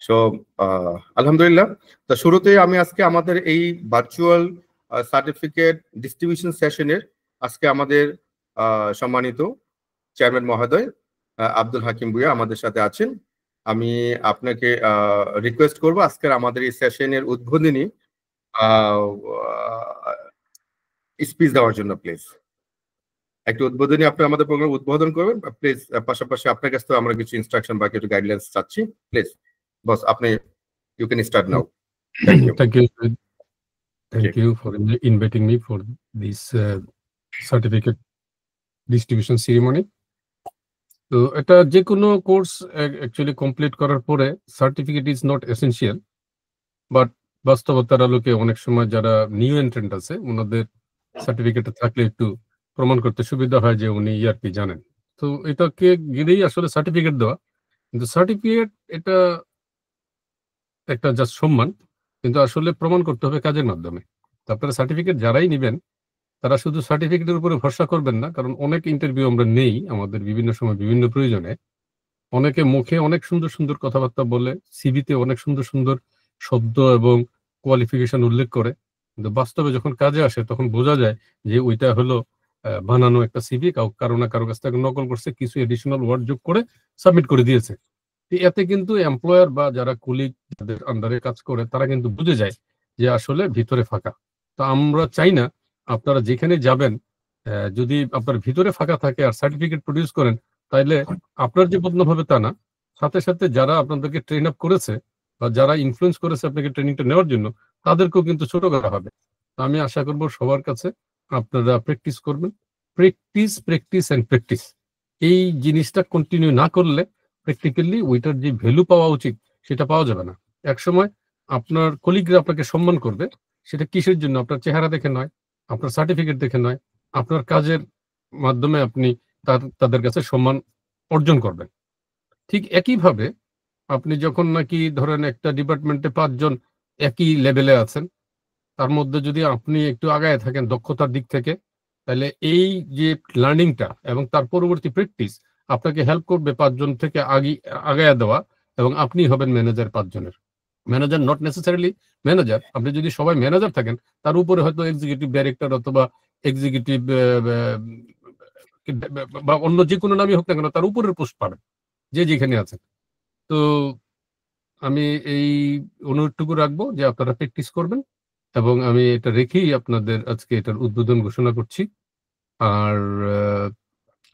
So আলহামদুলিল্লাহ। তো শুরুতেই আমি আজকে আমাদের এই ভার্চুয়াল সার্টিফিকেট ডিস্ট্রিবিউশন সেশনের আজকে আমাদের সম্মানিত চেয়ারম্যান মহোদয় আব্দুল হাকিম ভুঁইয়া আমাদের সাথে আছেন। আমি আপনাকে রিকোয়েস্ট করব আজকের আমাদের এই সেশনের উদ্বোধনী স্পিচ দেওয়ার জন্য প্লিজ। একটু উদ্বোধনী আপনি আমাদের প্রোগ্রাম উদ্বোধন করবেন প্লিজ। পাশাপাশি আপনার কাছ থেকে আমরা কিছু ইনস্ট্রাকশন বা কিছু গাইডলাইন্স চাচ্ছি প্লিজ। বস আপনি you can start now. Thank you. Thank you for inviting me for this certificate distribution ceremony. তো এটা যে কোনো কোর্স অ্যাকচুয়ালি কমপ্লিট করার পরে certificate is not essential, but বাস্তবতার আলোকে অনেক সময় যারা নিউ এন্ট্রেন্ট আছে ওনাদের সার্টিফিকেট থাকলে একটু প্রমাণ করতে সুবিধা হয় যে উনি ইআরপি জানেন। তো এটাকে গিরেই আসলে সার্টিফিকেট দেওয়া, কিন্তু সার্টিফিকেট এটা একটা জাস্ট সম্মান, কিন্তু আসলে প্রমাণ করতে হবে কাজের মাধ্যমে। তো আপনারা সার্টিফিকেট যারাই নেবেন তারা শুধু সার্টিফিকেটের উপরে ভরসা করবেন না, কারণ অনেক ইন্টারভিউ আমরা নেই আমাদের বিভিন্ন সময় বিভিন্ন প্রয়োজনে। অনেকে মুখে অনেক সুন্দর সুন্দর কথাবার্তা বলে, সিভিতে অনেক সুন্দর সুন্দর শব্দ এবং কোয়ালিফিকেশন উল্লেখ করে, কিন্তু বাস্তবে যখন কাজে আসে তখন বোঝা যায় যে ওইটা হলো বানানো একটা সিভি, কারো না কারো কাছ থেকে নকল করছে, কিছু এডিশনাল ওয়ার্ড যোগ করে সাবমিট করে দিয়েছে। এতে কিন্তু এমপ্লয়ার বা যারা কুলিগ যাদের আন্ডারে কাজ করে তারা কিন্তু বুঝে যায় যে আসলে ভিতরে ফাঁকা। তো আমরা চাই না আপনারা যেখানে যাবেন যদি আপনার ভিতরে ফাঁকা থাকে আর সার্টিফিকেট প্রডিউস করেন, তাইলে আপনার যে বদনাম হবে তা না, সাথে সাথে যারা আপনাদেরকে ট্রেন আপ করেছে বা যারা ইনফ্লুয়েন্স করেছে আপনাকে ট্রেনিংটা নেওয়ার জন্য তাদেরকেও কিন্তু ছোট করা হবে। তো আমি আশা করব সবার কাছে আপনারা প্র্যাকটিস করবেন, প্র্যাকটিস প্র্যাকটিস অ্যান্ড প্র্যাকটিস। এই জিনিসটা কন্টিনিউ না করলে প্র্যাকটিক্যালি ওইটার যে ভ্যালু পাওয়া উচিত সেটা পাওয়া যাবে না। একসময় আপনার কলিগরা আপনাকে সম্মান করবে, সেটা কিসের জন্য? আপনার চেহারা দেখে নয়, আপনার সার্টিফিকেট দেখে নয়, আপনার কাজের মাধ্যমে আপনি তাদের কাছে সম্মান অর্জন করবেন। ঠিক একইভাবে আপনি যখন নাকি ধরেন একটা ডিপার্টমেন্টে 5 জন একই লেভেলে আছেন, তার মধ্যে যদি আপনি একটু আগায় থাকেন দক্ষতার দিক থেকে, তাহলে এই যে লার্নিংটা এবং তার পরবর্তী প্র্যাকটিস আপনাকে হেল্প করবে 5 জন থেকে আগায়া দেওয়া, এবং আপনি হবেন ম্যানেজার 5 জনের। ম্যানেজার নট নেসেসারিলি ম্যানেজার, আপনি যদি সবাই ম্যানেজার থাকেন তার উপরে হয়তো এক্সিকিউটিভ ডাইরেক্টর অথবা এক্সিকিউটিভ বা অন্য যে কোনো নামই হোক না কেন তার উপরের পোস্ট পাবেন যে যেখানে আছেন। তো আমি এই অনুরোধটুকু রাখবো যে আপনারা প্র্যাকটিস করবেন, এবং আমি এটা রেখেই আপনাদের আজকে এটার উদ্বোধন ঘোষণা করছি। আর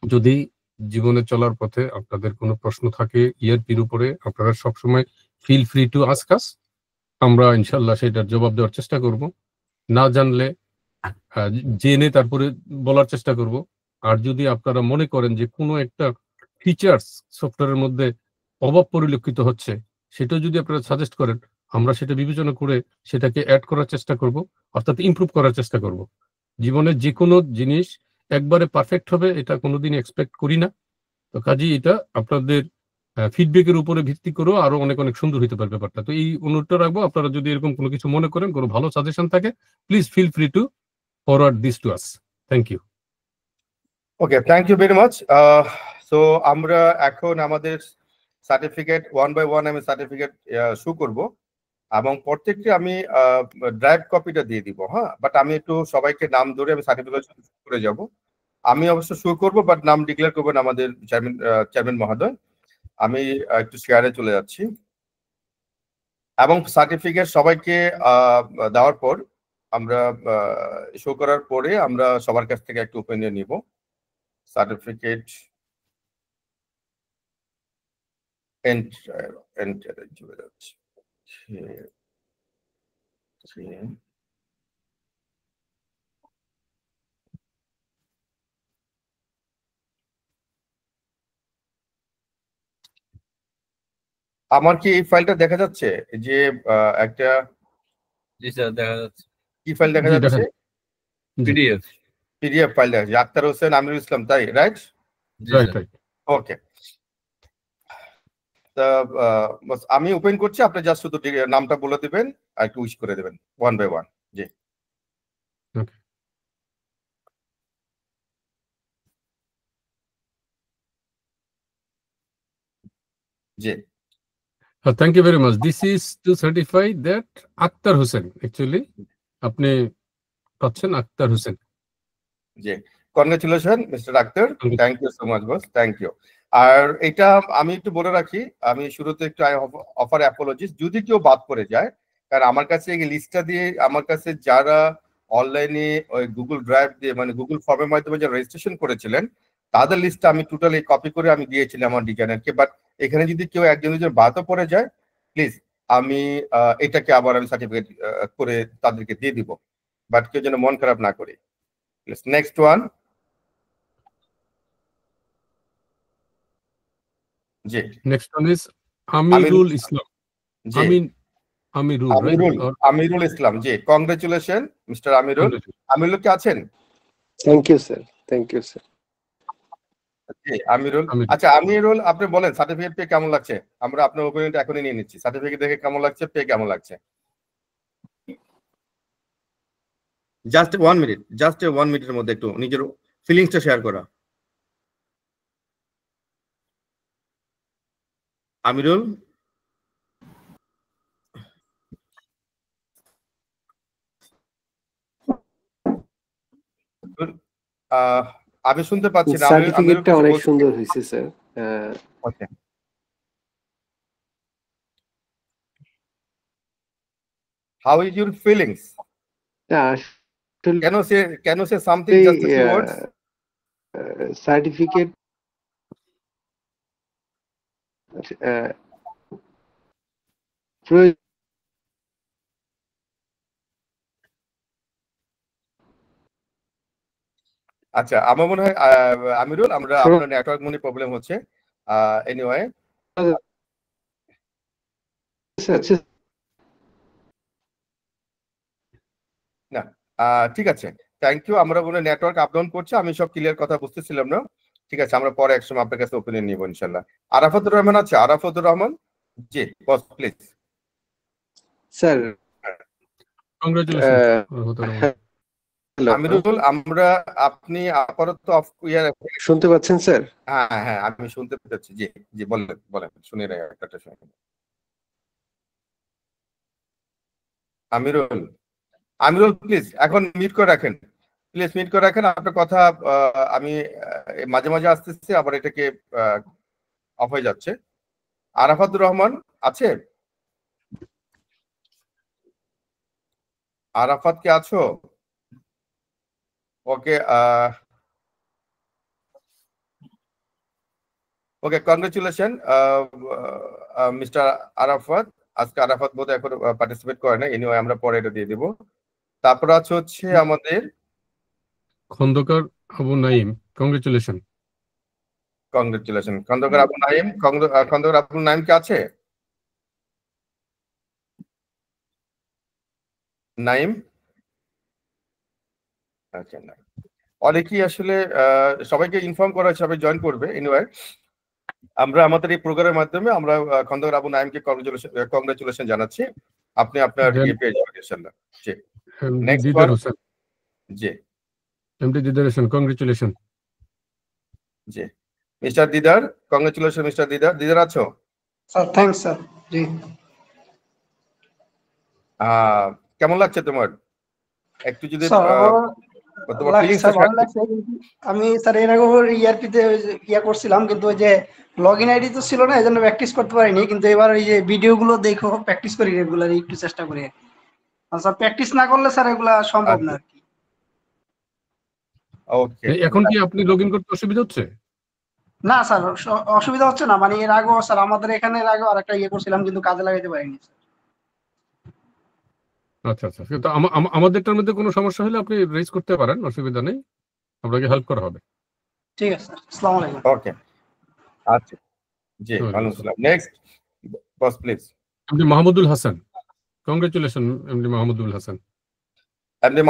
যদি জীবনে চলার পথে আপনাদের কোনো প্রশ্ন থাকে ইআরপির উপরে, আপনারা সবসময় feel free to ask us. আমরা ইনশাল্লাহ সেটার জবাব দেওয়ার চেষ্টা করব। না জানলে জেনে তারপরে বলার চেষ্টা করব। আর যদি আপনারা মনে করেন যে কোনো একটা ফিচার্স সফটওয়্যারের মধ্যে অভাব পরিলক্ষিত হচ্ছে, সেটাও যদি আপনারা সাজেস্ট করেন, আমরা সেটা বিবেচনা করে সেটাকে অ্যাড করার চেষ্টা করব, অর্থাৎ ইমপ্রুভ করার চেষ্টা করব। জীবনের যে কোনো জিনিস একবারে পারফেক্ট হবে এটা কোনোদিন এক্সপেক্ট করি না। তো কাজেই এটা আপনাদের ফিডব্যাকের উপরে ভিত্তি করেও আরো অনেক অনেক সুন্দর হতে পারে ব্যাপারটা। তো এই অনুরোধটা রাখবো, আপনারা যদি এরকম কোনো কিছু মনে করেন, কোনো ভালো সাজেশন থাকে, please feel free to forward this to us. Thank you. Okay, thank you very much. So আমরা এখন আমাদের সার্টিফিকেট ওয়ান বাই ওয়ান আমি সার্টিফিকেট শো করব, এবং প্রত্যেকটি আমি ড্রাইভ কপিটা দিয়ে দিব। হ্যাঁ, বাট আমি একটু সবাইকে নাম ধরে আমি সার্টিফিকেট করে যাব। আমি অবশ্য শো করব, বাট নাম ডিক্লেয়ার করবেন আমাদের চেয়ারম্যান মহোদয়। আমি একটু শেয়ারে চলে যাচ্ছি, এবং সার্টিফিকেট সবাইকে দেওয়ার পর আমরা শো করার পরে আমরা সবার কাছ থেকে একটু ওপিনিয়ন নিব। সার্টিফিকেট এন্টারে চলে যাচ্ছে। আমার কি এই ফাইলটা দেখা যাচ্ছে? যে একটা জি স্যার দেখা যাচ্ছে। কি ফাইল দেখা যাচ্ছে? পিডিএফ ফাইল দেখা যাচ্ছে। আক্তার হোসেন আমিরুল ইসলাম, তাই? Right right right. ওকে, তা আমি ওপেন করছি, আপনি জাস্ট শুধু নামটা বলে দিবেন আর একটু উইশ করে দেবেন ওয়ান বাই ওয়ান। জি ওকে। জি Thank you very much. This is to certify that Akhtar Hussain, actually, আপনি পাচ্ছেন আখতার হোসেন। জি, congratulation mister Akhtar, thank you so much boss, thank you. আর এটা আমি একটু বলে রাখি, আমি শুরুতে একটু অফার অ্যাপোলজিস যদি কেউ বাদ পড়ে যায়, কারণ আমার কাছে এই লিস্টটা দিয়ে আমার কাছে যারা অনলাইনে ওই গুগল ড্রাইভ দিয়ে মানে গুগল ফর্মের মাধ্যমে যারা রেজিস্ট্রেশন করেছিলেন তাদের লিস্টটা আমি টোটালি কপি করে আমি দিয়েছিলাম আমার ডিজাইনারকে। বাট এখানে যদি কেউ একজন দুজন বাদও পড়ে যায় প্লিজ আমি এটাকে আবার আমি সার্টিফিকেট করে তাদেরকে দিয়ে দিব, বাট কেউ যেন মন খারাপ না করে। Next one. জি, next one is Amirul Islam. জি আমিরুল আমিরুল ইসলাম। জি, কংগ্রেচুলেশন মিস্টার আমিরুল। আমিরুল কি আছেন? Thank you sir, thank you sir. জি আমিরুল। আচ্ছা আমিরুল, আপনি বলেন সার্টিফিকেট পেয়ে কেমন লাগছে? আমরা আপনার ওপিনিয়নটা এখনই নিয়ে নিচ্ছি। সার্টিফিকেট দেখে কেমন লাগছে, পেয়ে কেমন লাগছে? জাস্ট 1 মিনিট, জাস্ট 1 মিনিটের মধ্যে একটু নিজের ফিলিংসটা শেয়ার করা। আমিরুল, আমি শুনতে পাচ্ছি না। সার্টিফিকেটটা অনেক সুন্দর হয়েছে sir. Okay, how is your feelings? Can you say something, just a few words? Certificate আচ্ছা, আমার মনে হয় আমিরুল আমরা আপনার নেটওয়ার্ক মনে প্রবলেম হচ্ছে। এনিওয়ে না, ঠিক আছে, থ্যাংক ইউ। আমরা মনে নেটওয়ার্ক আপ ডাউন করছে, আমি সব ক্লিয়ার কথা বুঝতেছিলাম না। ঠিক আছে, আমরা পরে একসময় আপনার কাছে ওপিনিয়ন নিব ইনশাআল্লাহ। আরাফাতুর রহমান আছে? আরাফাতুর রহমান, জি বস প্লিজ। স্যার কংগ্রাচুলেশন আমিরুল, আমরা আপনি আপাতত অফ ইয়ার শুনতে পাচ্ছেন স্যার? হ্যাঁ হ্যাঁ আমি শুনতে পাচ্ছি। জি জি বলেন বলেন, শুনে রাখি একটা শুনে। আমিরুল, আমিরুল প্লিজ এখন মিউট করে রাখেন, প্লিজ মিউট করে রাখেন। আপনার কথা আমি মাঝে মাঝে আসতেছি, আবার এটাকে অফ হয়ে যাচ্ছে। আরাফাতুর রহমান আছে? আরাফাত কে আছো? ওকে, ওকে কংগ্রেচুলেশন মিস্টার আরাফাত। আজকে আরাফাত বোধহয় এখন পার্টিসিপেট করে না, এনিওয়ে আমরা পরে এটা দিয়ে দিব। তারপর আছে হচ্ছে আমাদের খন্দকার আবু নাইম। কংগ্রেচুলেশন। কংগ্রেচুলেশন খন্দকার আবু নাইম। খন্দকার আবু নাইম কে আছে? নাইম, আচ্ছা না, অনেকেই আসলে সবাইকে ইনফর্ম করা হয়েছে, সবাই জয়েন করবে। এনিওয়ে আমরা আমাদের এই প্রোগ্রামের মাধ্যমে আমরা খন্দকার আবু নাইমকে কংগ্রেচুলেশন জানাচ্ছি। আপনি আপনার ইয়ে পেয়ে যাবেন ইনশাআল্লাহ। জি, নেক্সট দিদার হোসেন। জি, এমডি দিদার হোসেন, কংগ্রেচুলেশন। জি, মিস্টার দিদার, কংগ্রেচুলেশন মিস্টার দিদার। দিদার আছো? Sir thanks sir. জি, কেমন লাগছে তোমার? একটু যদি আমি স্যার এর আগে ইয়ারপিতে ইয়া করছিলাম, কিন্তু ওই যে লগ ইন আইডি তো ছিল না, এই জন্য প্র্যাকটিস করতে পারিনি। কিন্তু এবার ওই যে ভিডিও গুলো দেখো প্র্যাকটিস করি রেগুলার, একটু চেষ্টা করি। স্যার প্র্যাকটিস না করলে স্যার এগুলা সম্ভব না আর কি। ওকে, এখন কি আপনি লগ ইন করতে অসুবিধা হচ্ছে? না স্যার অসুবিধা হচ্ছে না, মানে এর আগেও স্যার আমাদের এখানে এর আগেও আরেকটা ইয়ে করছিলাম, কিন্তু কাজে লাগাইতে পারিনি। আচ্ছা আচ্ছা, কিন্তু আমাদেরটার মধ্যে কোনো সমস্যা হলে আপনি রেজ করতে পারেন, অসুবিধা নেই, আপনাকে হেল্প করা হবে। ঠিক আছে স্যার, আসসালামু আলাইকুম। ওকে, আচ্ছা, জি ওয়ালাইকুম আসসালাম। Next boss please. MD Mahmudul Hasan. Congratulation MD Mahmudul Hasan. MD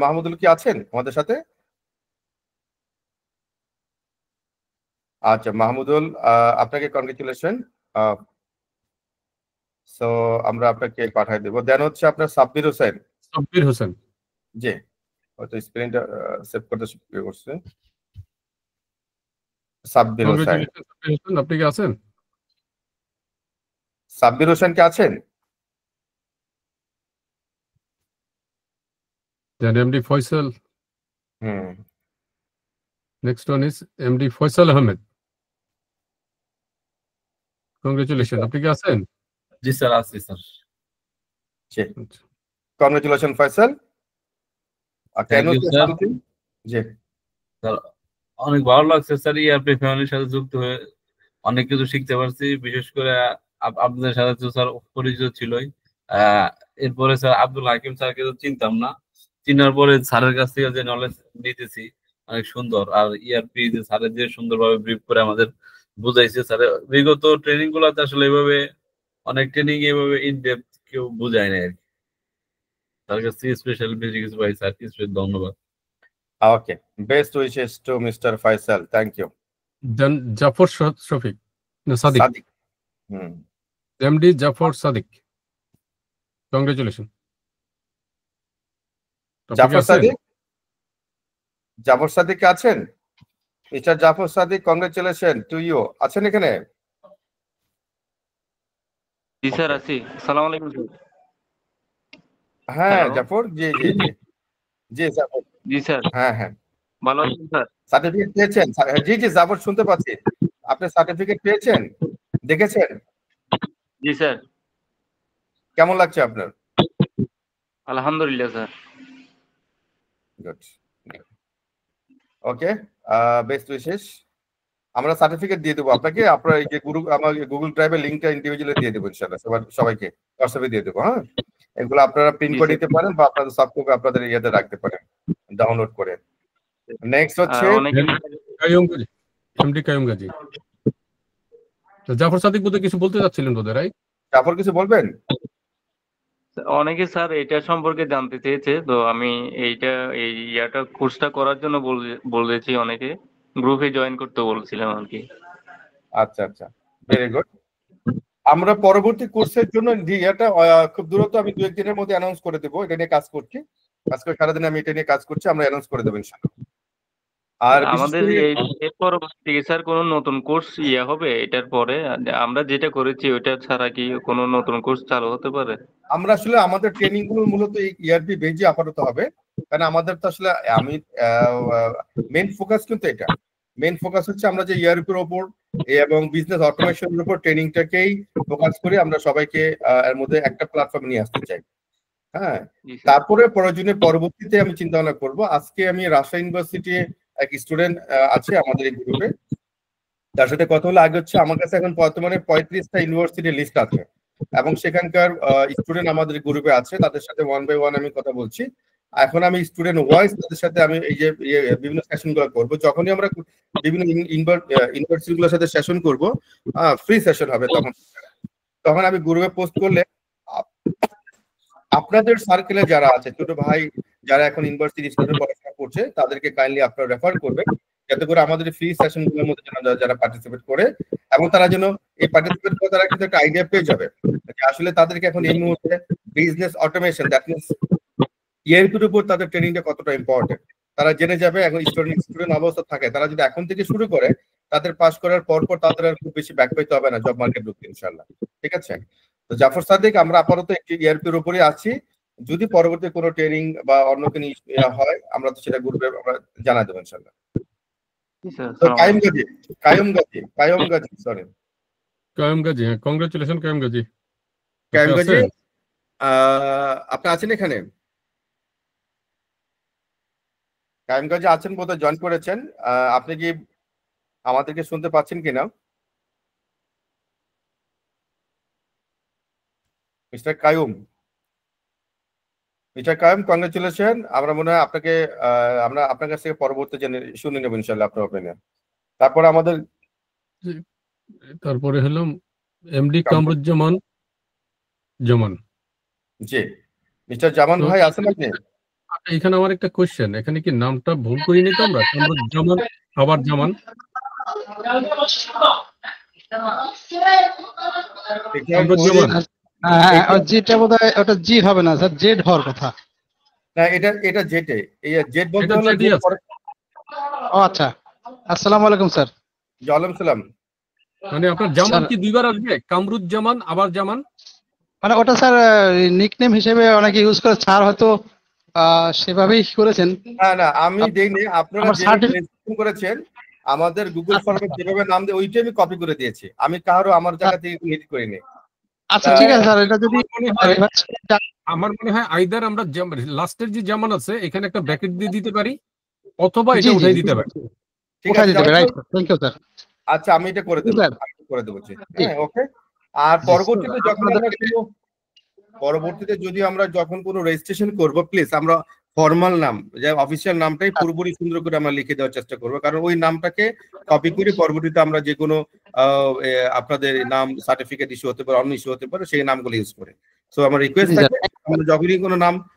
Mahmudul কি আছেন আমাদের সাথে? আচ্ছা মাহমুদুল, আপনাকে কংগ্রেচুলেশন। সো আমরা আপনাকে পাঠিয়ে দেব। দেন হচ্ছে আপনার সাব্বির হোসেন। সাব্বির হোসেন, জি, হয়তো স্ক্রিনটা সেভ করতে শুরু করছে। সাব্বির হোসেন, আপনি কি আছেন? সাব্বির হোসেন কে আছেন? Then MD Faisal. Hmm, Next one is MD Faisal Ahmed. Congratulations. আপনি কি আছেন? জি স্যার, আছি sir. G, congratulation Faisal. Thank you, sir. G, sir অনেক ভালো লাগছে স্যার, ERP ফ্যামিলির সাথে যুক্ত হয়ে অনেক কিছু শিখতে পারছি। বিশেষ করে আপনাদের সাথে তো স্যার পরিচিত ছিলই। এরপরে স্যার আব্দুল হাকিম স্যারকে তো চিনতাম না, চিনার পরে স্যারের কাছ থেকে যে নলেজ নিতেছি অনেক সুন্দর। আর ERP যে স্যারের যে সুন্দরভাবে ব্রিফ করে আমাদের বুঝাইছে স্যারের, বিগত ট্রেনিং গুলাতে আসলে এভাবে অনেক ট্রেনিং এভাবে ইন ডেপথ কেউ বুঝায় না আর কি। তার কাছে স্পেশাল বেশি কিছু পাই স্যার, স্পেশাল ধন্যবাদ। Okay, best wishes to mister Faisal, thank you. Then Jafar Shafiq. No, Sadiq. Sadiq, hmm, MD Jafar Sadiq. Congratulations. আপনি কি জাফর আছেন? সাদিক, জাফর সাদিক কে আছেন? Mister Jafar Sadiq, congratulation to you. আছেন এখানে? জি স্যার, আছি। আসসালামু আলাইকুম স্যার। হ্যাঁ Hello. জাফর, জি জি জি জি জাফর, জি স্যার, হ্যাঁ হ্যাঁ, ভালো আছেন স্যার? সার্টিফিকেট পেয়েছেন? জি জি জাফর, শুনতে পাচ্ছি। আপনি সার্টিফিকেট পেয়েছেন, দেখেছেন? জি স্যার, কেমন লাগছে আপনার? আলহামদুলিল্লাহ স্যার। গুড, ওকে, বেস্ট উইশেস। আমরা সার্টিফিকেট দিয়ে দেবো আপনাকে। আপনার এই যে আমার গুগল ড্রাইভের লিঙ্কটা ইন্ডিভিজুয়ালি দিয়ে দেবো ইনশাআল্লাহ, সবাইকে হোয়াটসঅ্যাপে দিয়ে দেবো। হ্যাঁ, এগুলো আপনারা প্রিন্ট জি করে স্যার। নিতে পারেন বা আপনাদের সফট কপি আপনাদের ইয়েতে রাখতে পারেন, ডাউনলোড করে। নেক্সট হচ্ছে অনেকে কাইয়ুম গাজী। MD কাইয়ুম গাজী। তো জাফর সাদিক বোধহয় কিছু বলতে চাচ্ছিলেন বোধহয়, রাইট? জাফর কিছু বলবেন? অনেকে স্যার এটা সম্পর্কে জানতে চেয়েছে, তো আমি এই কোর্সটা করার জন্য বলেছি। অনেকে গ্রুপে জয়েন করতে বলছিলাম আর কি। আচ্ছা আচ্ছা, ভেরি গুড। আমরা পরবর্তী কোর্সের জন্য এটা খুব দ্রুত আমি 2-1 দিনের মধ্যে অ্যানাউন্স করে দেবো। এটা নিয়ে কাজ করছি, আজকে সারাদিন আমি এটা নিয়ে কাজ করছি, আমরা অ্যানাউন্স করে দেবো ইনশাআল্লাহ। আর বিশেষ আমাদের করে এর পরবর্তী স্যার কোনো নতুন কোর্স হবে এটার পরে? আমরা যেটা করেছি ওইটা ছাড়া কি কোনো নতুন কোর্স চালু হতে পারে? আমরা আসলে আমাদের ট্রেনিং গুলো মূলত এই ERP বেজে আপাতত হবে, কারণ আমাদের তো আসলে আমি মেইন ফোকাস কিন্তু এটা, মেইন ফোকাস হচ্ছে আমরা যে ERP এর উপর এবং বিজনেস অটোমেশনের উপর ট্রেনিংটাকেই ফোকাস করে আমরা সবাইকে এর মধ্যে একটা প্ল্যাটফর্ম নিয়ে আসতে চাই। হ্যাঁ, জি স্যার। তারপরে প্রয়োজনে পরবর্তীতে আমি চিন্তা ভাবনা করবো। আজকে আমি রাজশাহী ইউনিভার্সিটি এক স্টুডেন্ট আছে আমাদের এই গ্রুপে, তার সাথে কথা হলো। আগে হচ্ছে আমার কাছে এখন বর্তমানে 35টা ইউনিভার্সিটির লিস্ট আছে এবং সেখানকার স্টুডেন্ট আমাদের গ্রুপে আছে, তাদের সাথে 1 বাই 1 আমি কথা বলছি। এখন আমি স্টুডেন্ট ওয়াইজ তাদের সাথে আমি এই যে বিভিন্ন সেশন গুলো করবো। যখনই আমরা বিভিন্ন ইউনিভার্সিটি গুলোর সাথে সেশন করবো, ফ্রি সেশন হবে, তখন আমি গ্রুপে পোস্ট করলে আপনাদের সার্কেলে যারা আছে, ছোট ভাই যারা এখন ইউনিভার্সিটি স্টুডেন্ট পড়াশোনা করছে, তাদেরকে কাইন্ডলি আপনারা রেফার করবেন, যাতে করে আমাদের ফ্রি সেশন গুলোর মধ্যে যারা পার্টিসিপেট করে এবং তারা যেন এই পার্টিসিপেট করে তারা কিন্তু একটা আইডিয়া পেয়ে যাবে যে আসলে তাদেরকে এখন এই মুহূর্তে বিজনেস অটোমেশন, দ্যাট মিনস ERPর উপর তাদের ট্রেনিংটা কতটা ইম্পর্টেন্ট তারা জেনে যাবে। এখন স্টুডেন্ট অবস্থা থাকে, তারা যদি এখন থেকে শুরু করে, তাদের পাস করার পর তাদের আর খুব বেশি ব্যাক পাইতে হবে না জব মার্কেট ঢুকতে ইনশাআল্লাহ। ঠিক আছে? তো জাফর সাদিক, আমরা আপাতত একটি ERPর উপরে আছি। যদি পরবর্তী কোনো ট্রেনিং বা অন্য কোনো হয়, আমরা তো সেটা গ্রুপে আমরা জানাই দেবো ইনশাআল্লাহ। জি স্যার। তো কাইয়ুম গাজী, সরি, কাইয়ুম গাজী, হ্যাঁ, কংগ্রাচুলেশন কাইয়ুম গাজী। কাইয়ুম আপনি গাজী, আছেন? আপনি আছেন এখানে? কাইয়ুম গাজী আছেন বোধহয়, জয়েন করেছেন। আপনি কি আমাদেরকে শুনতে পাচ্ছেন কিনা? Mister Kaiyum, congratulation. আমরা মনে হয় আপনাকে আমরা আপনার কাছ থেকে পরবর্তী শুনে নেব ইনশাআল্লাহ আপনার ওপিনিয়ন। তারপরে হলো MD কামরুজ্জামান জামান। জি, মিস্টার জামান ভাই আছেন আপনি? এখানে আমার একটা কোশ্চেন, এখানে কি নামটা ভুল করিনি তো আমরা? কামরুজ্জামান আবার জামান। কামরুজ্জামান, যেটা বোধহয় ওটা জি হবে না স্যার, জেড হওয়ার কথা। না, এটা জেটে, এই জেট বলতে এটা হলো জেডই আছে। ও আচ্ছা, আসসালামু আলাইকুম স্যার। ওয়ালাইকুম সালাম। মানে আপনার জামান স্যার- কি দুইবার আসবে? কামরুজ্জামান আবার জামান? মানে ওটা স্যার নিকনেম হিসেবে অনেকে ইউজ করে, স্যার হয়তো সেভাবেই করেছেন। না না, আমি দেইনি, আপনারা আমার যে certificate- রেজিস্ট্রেশন করেছেন আমাদের গুগল ফর্মে যেভাবে নাম দিয়ে ওইটাই আমি কপি করে দিয়েছি, আমি কারো আমার জায়গা থেকে এডিট করিনি। আচ্ছা ঠিক আছে স্যার, এটা যদি আমার মনে হয় আইদার আমরা লাস্টের যে জামান আছে এখানে একটা ব্র্যাকেট দিয়ে দিতে পারি, অথবা জি এটা জি উঠাই দিতে পারি। ঠিক উঠাই আছে, দিতে হবে, যাও রাইট তো। Thank you sir. আচ্ছা, আমি এটা করে দেবো, স্যার। আমি করে দেবো জি। হ্যাঁ, ওকে। আর পরবর্তীতে যখন আমরা আপনাদের- কোনো যখন কোনো রেজিস্ট্রেশন করব, প্লিজ আমরা ফর্মাল নাম, যে অফিসিয়াল নামটাই পুরোপুরি সুন্দর করে আমরা লিখে দেওয়ার চেষ্টা করবো, কারণ ওই নামটাকে কপি করে পরবর্তীতে আমরা যে কোনো আপনাদের নাম সার্টিফিকেট ইস্যু হতে পারে, অন্য ইস্যু হতে পারে, সেই নামগুলো ইউজ করে। সো আমার রিকোয়েস্ট জি, থাকে, আমরা যখনই কোনো নাম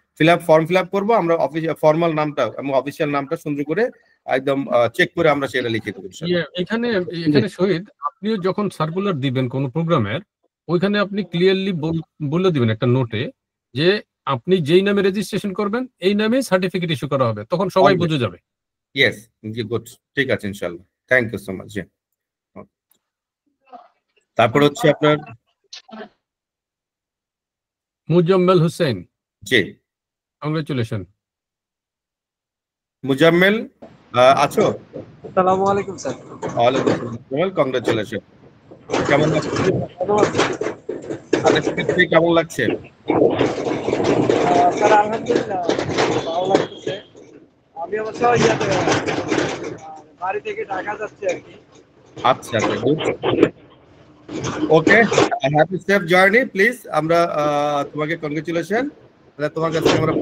ফর্ম ফিল আপ করবো, আমরা ফর্মাল নামটা এবং অফিসিয়াল নামটা সুন্দর করে একদম চেক করে আমরা সেটা লিখে দেবো ইনশাআল্লাহ। এখানে শহীদ, আপনিও যখন সার্কুলার দিবেন কোন প্রোগ্রামের, ওইখানে আপনি ক্লিয়ারলি বলে দিবেন একটা নোটে যে আপনি যেই নামে রেজিস্ট্রেশন করবেন এই নামে সার্টিফিকেট ইস্যু করা হবে, তখন সবাই Okay. বুঝে যাবে। ইয়েস, গুড, ঠিক আছে ইনশাআল্লাহ। Thank you so much. তারপর হচ্ছে আপনার মুজাম্মেল হোসেন, জি, কংগ্রেচুলেশন। মুজাম্মেল আছো? আসসালামু আলাইকুম স্যার। ওয়ালাইকুম আসসালাম, কংগ্রেচুলেশন। কেমন লাগছে? কেমন লাগছে? স্যার আলহামদুলিল্লাহ ভালো লাগতেছে। আমি অবশ্য বাড়ি থেকে ঢাকা যাচ্ছি আর কি। আচ্ছা আচ্ছা, good. Okay, happy safe journey please. আমরা তোমাকে কংগ্রেচুলেশন, তোমার কাছে আমরা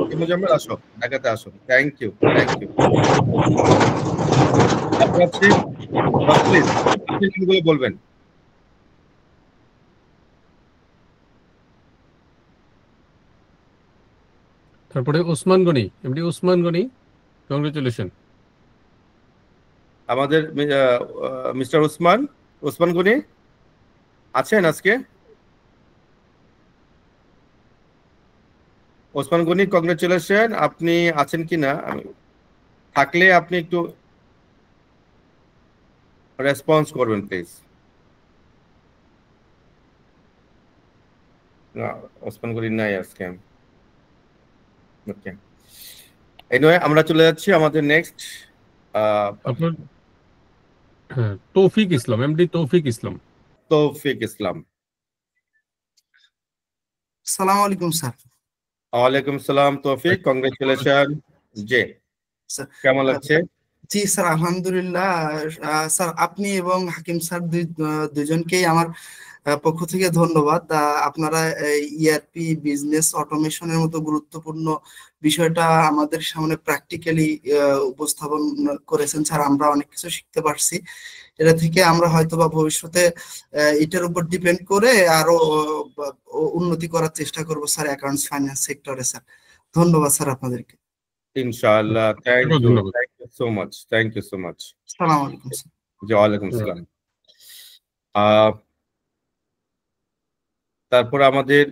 ওকে মুজাম্মেল, আসো ঢাকাতে আসো। Thank you, thank you. আপনার প্লিজ আপনি নামগুলো বলবেন। তারপরে ওসমান গনি, এমডি ওসমান গনি, কংগ্রেচুলেশন। আমাদের মিস্টার ওসমান গনি আছেন আজকে? ওসমান গনি, কংগ্রেচুলেশন। আপনি আছেন কিনা, থাকলে আপনি একটু রেসপন্স করবেন প্লিজ। না, ওসমান গনি নাই আজকে। ওকে, এনিওয়ে আমরা চলে যাচ্ছি আমাদের নেক্সট আপনার তৌফিক ইসলাম, এমডি তৌফিক ইসলাম। তৌফিক ইসলাম। আসসালামু আলাইকুম স্যার। ওয়ালাইকুম সালাম তৌফিক, কংগ্রেচুলেশন। জি, কেমন লাগছে? জি স্যার আলহামদুলিল্লাহ। স্যার আপনি এবং হাকিম স্যার দুজনকেই আমার পক্ষ থেকে ধন্যবাদ। আপনারা ইআরপি বিজনেস অটোমেশনের মতো গুরুত্বপূর্ণ বিষয়টা আমাদের সামনে প্র্যাকটিক্যালি উপস্থাপন করেছেন স্যার। আমরা অনেক কিছু শিখতে পারছি। এটা থেকে আমরা হয়তোবা ভবিষ্যতে এটার উপর ডিপেন্ড করে আরো উন্নতি করার চেষ্টা করব স্যার অ্যাকাউন্টস ফাইন্যান্স সেক্টরে স্যার। ধন্যবাদ স্যার আপনাদেরকে। ইনশাআল্লাহ, thank you so much, thank you so much. আসসালামু আলাইকুম স্যার। জি, ওয়ালাইকুম আসসালাম। তারপর আমাদের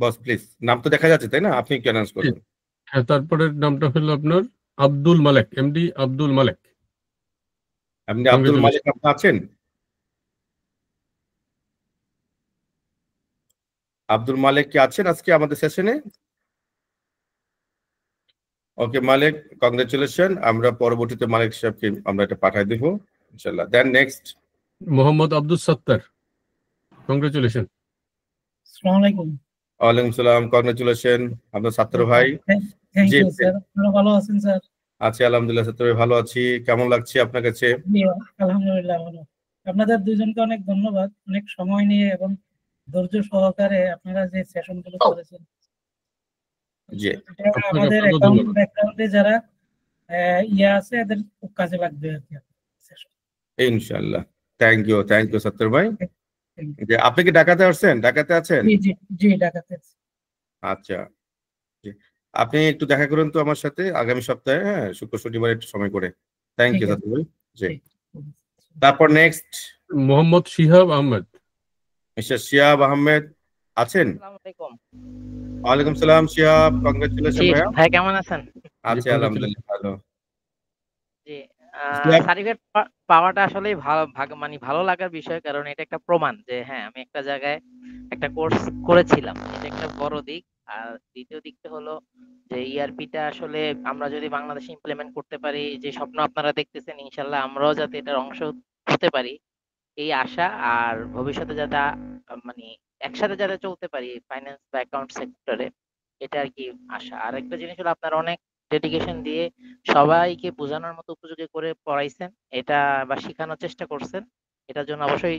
বস প্লিজ, নাম তো দেখা যাচ্ছে তাই না, আপনি কি অ্যানাউন্স করবেন? হ্যাঁ, তারপরের নামটা হলো আপনার আব্দুল মালেক, এমডি আব্দুল মালেক। আপনি আব্দুল মালিক, আপনি আছেন? আব্দুল মালিক কি আছেন আজকে আমাদের সেশনে? ওকে মালিক, কংগ্রেচুলেশন। আমরা পরবর্তীতে মালিক সাহেবকে আমরা এটা পাঠিয়ে দেব ইনশাআল্লাহ। দেন নেক্সট মোহাম্মদ আব্দুল সত্তার, কংগ্রেচুলেশন। আসসালামু আলাইকুম। ওয়ালাইকুম সালাম, কংগ্রেচুলেশন আপনার সত্তার ভাই। Thank you sir. আপনারা ভালো আছেন স্যার? আছি আলহামদুলিল্লাহ সত্তার ভাই, ভালো আছি। কেমন লাগছে আপনার কাছে? আলহামদুলিল্লাহ ভালো। আপনাদের দুজনকে অনেক ধন্যবাদ, অনেক সময় নিয়ে এবং ধৈর্য সহকারে আপনারা যে সেশনগুলো করেছেন। জি, আমাদের অ্যাকাউন্ট ব্যাকগ্রাউন্ডে যারা আছে এদের খুব কাজে লাগবে আর কি ইনশাআল্লাহ। থ্যাংক ইউ সত্তার ভাই। যে আপনি কি ঢাকাতে আসছেন? ঢাকাতে আছেন? জি জি ঢাকাতে আছি। আচ্ছা, আপনি একটু দেখা করুন তো আমার সাথে আগামী সপ্তাহে, হ্যাঁ, শুক্র শনিবার একটু সময় করে। থ্যাংক ইউ সত্তার ভাই। জি, তারপর নেক্সট মোহাম্মদ শিহাব আহমেদ। মিস্টার শিহাব আহমেদ আছেন? ওয়ালাইকুম সালাম শিহাব, কংগ্রেচুলেশন ভাইয়া। ভাই কেমন আছেন? আছি আলহামদুলিল্লাহ ভালো। জি, সার্টিফিকেট পাওয়াটা আসলে মানে ভালো লাগার বিষয়, কারণ এটা একটা প্রমাণ যে হ্যাঁ আমি একটা জায়গায় একটা কোর্স করেছিলাম, এটা একটা বড় দিক। আর দ্বিতীয় দিকটা হলো যে ইআরপিটা আসলে আমরা যদি বাংলাদেশে ইমপ্লিমেন্ট করতে পারি, যে স্বপ্ন আপনারা দেখতেছেন, ইনশাল্লাহ আমরাও যাতে এটার অংশ হতে পারি এই আশা। আর ভবিষ্যতে যাতে মানে একসাথে যাতে চলতে পারি ফাইন্যান্স বা অ্যাকাউন্ট সেক্টরে, এটা আর কি আশা। আর একটা জিনিস হলো আপনারা অনেক ডেডিকেশন দিয়ে সবাইকে বোঝানোর মতো উপযোগী করে পড়াইছেন এটা বা শেখানোর চেষ্টা করছেন, এটার জন্য অবশ্যই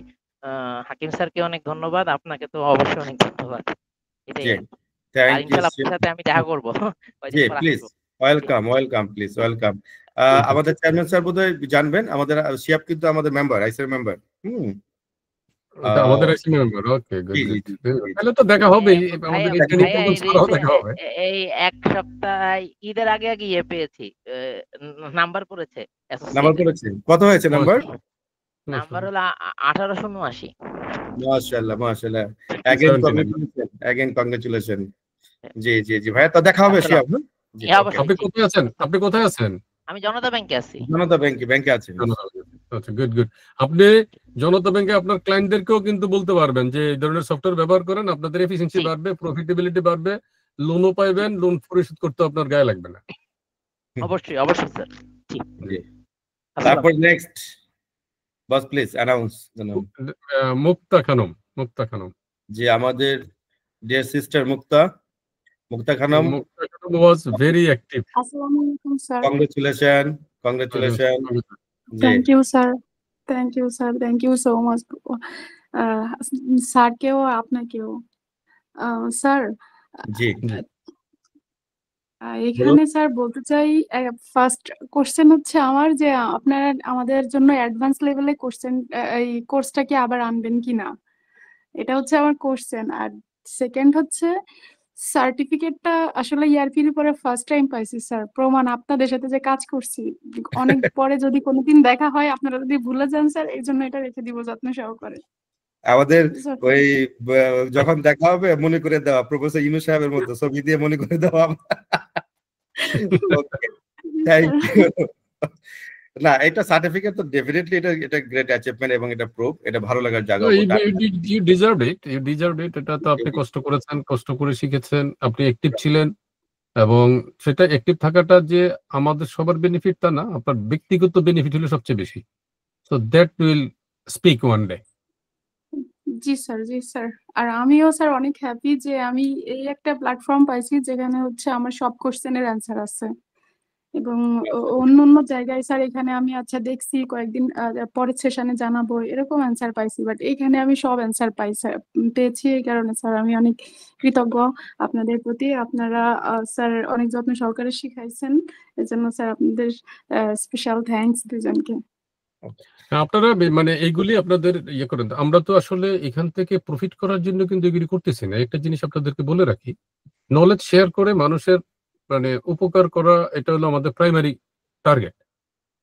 হাকিম স্যারকে অনেক ধন্যবাদ, আপনাকে তো অবশ্যই অনেক ধন্যবাদ। এটাই আর কি। আর ইনশাআল্লাহ আপনার সাথে আমি দেখা করবো কয়দিন পর প্লিজ আসবো। Welcome please welcome. আমাদের চেয়ারম্যান স্যার বোধহয় জানবেন, আমাদের শিয়াব কিন্তু আমাদের মেম্বার, আইসির মেম্বার। আমাদের আইসি মেম্বার। ওকে, গুড জি জি গুড। জি তাহলে তো দেখা হবেই, আমাদের ভাইয়া ট্রেনিং ভাইয়া প্রোগ্রাম ছাড়াও দেখা হবে। এই এক সপ্তাহ ঈদের আগে আগে পেয়েছি, নাম্বার পড়েছে নাম্বার করেছেন, কত হয়েছে নাম্বার? নাম্বার হলো 1879। মাশাআল্লাহ মাশাআল্লাহ, अगेन কংগ্রেচুলেশন। জি জি জি ভাইয়া, তো দেখা হবে শিয়াব। জি, আপনি কোথায় আছেন? আপনি কোথায় আছেন? আমি জনতা ব্যাংকে আছি। জনতা ব্যাংকে আছেন। আচ্ছা, গুড গুড। আপনি জনতা ব্যাংকে আপনার ক্লায়েন্টদেরকেও কিন্তু বলতে পারবেন যে এই ধরনের সফটওয়্যার ব্যবহার করেন, আপনাদের এফিসিয়েন্সি বাড়বে, প্রফিটেবিলিটি বাড়বে, লোনও পাইবেন, লোন পরিশোধ করতে আপনার গায়ে লাগবে না। অবশ্যই অবশ্যই স্যার। জি। তারপর next boss please announce the name. Mukta Khanam. জি, আমাদের dear sister Mukta Khanam. Mukta Khanam was very active. আসসালামু আলাইকুম sir. Congratulation. Thank you so much স্যারকেও আপনাকেও। স্যার জি এখানে স্যার বলতে চাই, ফার্স্ট কোশ্চেন হচ্ছে আমার যে আপনারা আমাদের জন্য অ্যাডভান্স লেভেলে এই কোর্সটা কি আবার আনবেন কিনা, এটা হচ্ছে আমার কোশ্চেন। আর সেকেন্ড হচ্ছে সার্টিফিকেটটা আসলে ইআরপির উপরে ফার্স্ট টাইম পাইছি স্যার, প্রমাণ আপনাদের সাথে যে কাজ করছি অনেক পরে যদি কোনোদিন দেখা হয় আপনারা যদি ভুলে যান স্যার, এই জন্য এটা রেখে দিব যত্ন সহকারে। আমাদের ওই যখন দেখা হবে মনে করে দেওয়া, প্রফেসর ইউনূস সাহেবের মতো ছবি দিয়ে মনে করে দেওয়া। Thank you. না, এটা সার্টিফিকেট তো ডেফিনেটলি এটা গ্রেট অ্যাচিভমেন্ট এবং এটা প্রুফ, এটা ভালো লাগার জায়গা। You deserve it. এটা তো আপনি কষ্ট করেছেন, কষ্ট করে শিখেছেন, আপনি অ্যাক্টিভ ছিলেন, এবং সেটা অ্যাক্টিভ থাকাটা যে আমাদের সবার বেনিফিট তা না, আপনার ব্যক্তিগত বেনিফিট হলো সবচেয়ে বেশি। So that will speak one day. জি স্যার। আর আমিও স্যার অনেক হ্যাপি যে আমি এই একটা প্ল্যাটফর্ম পাইছি যেখানে হচ্ছে আমার সব কোশ্চেনের অ্যান্সার আছে, এবং অন্য জায়গায় স্যার এখানে আমি আচ্ছা দেখছি কয়েকদিন পরের সেশনে জানাবো এরকম অ্যান্সার পাইছি, বাট এইখানে আমি সব অ্যান্সার পেয়েছি। এই কারণে স্যার আমি অনেক কৃতজ্ঞ আপনাদের প্রতি। আপনারা স্যার অনেক যত্ন সহকারে শিখাইছেন, এর জন্য স্যার আপনাদের স্পেশাল থ্যাঙ্কস দুজনকে। আপনারা মানে এইগুলি আপনাদের ইয়ে করেন। আমরা তো আসলে এখান থেকে প্রফিট করার জন্য কিন্তু এগুলি করতেছি না। একটা জিনিস আপনাদেরকে বলে রাখি, নলেজ শেয়ার করে মানুষের মানে উপকার করা, এটা হলো আমাদের প্রাইমারি টার্গেট।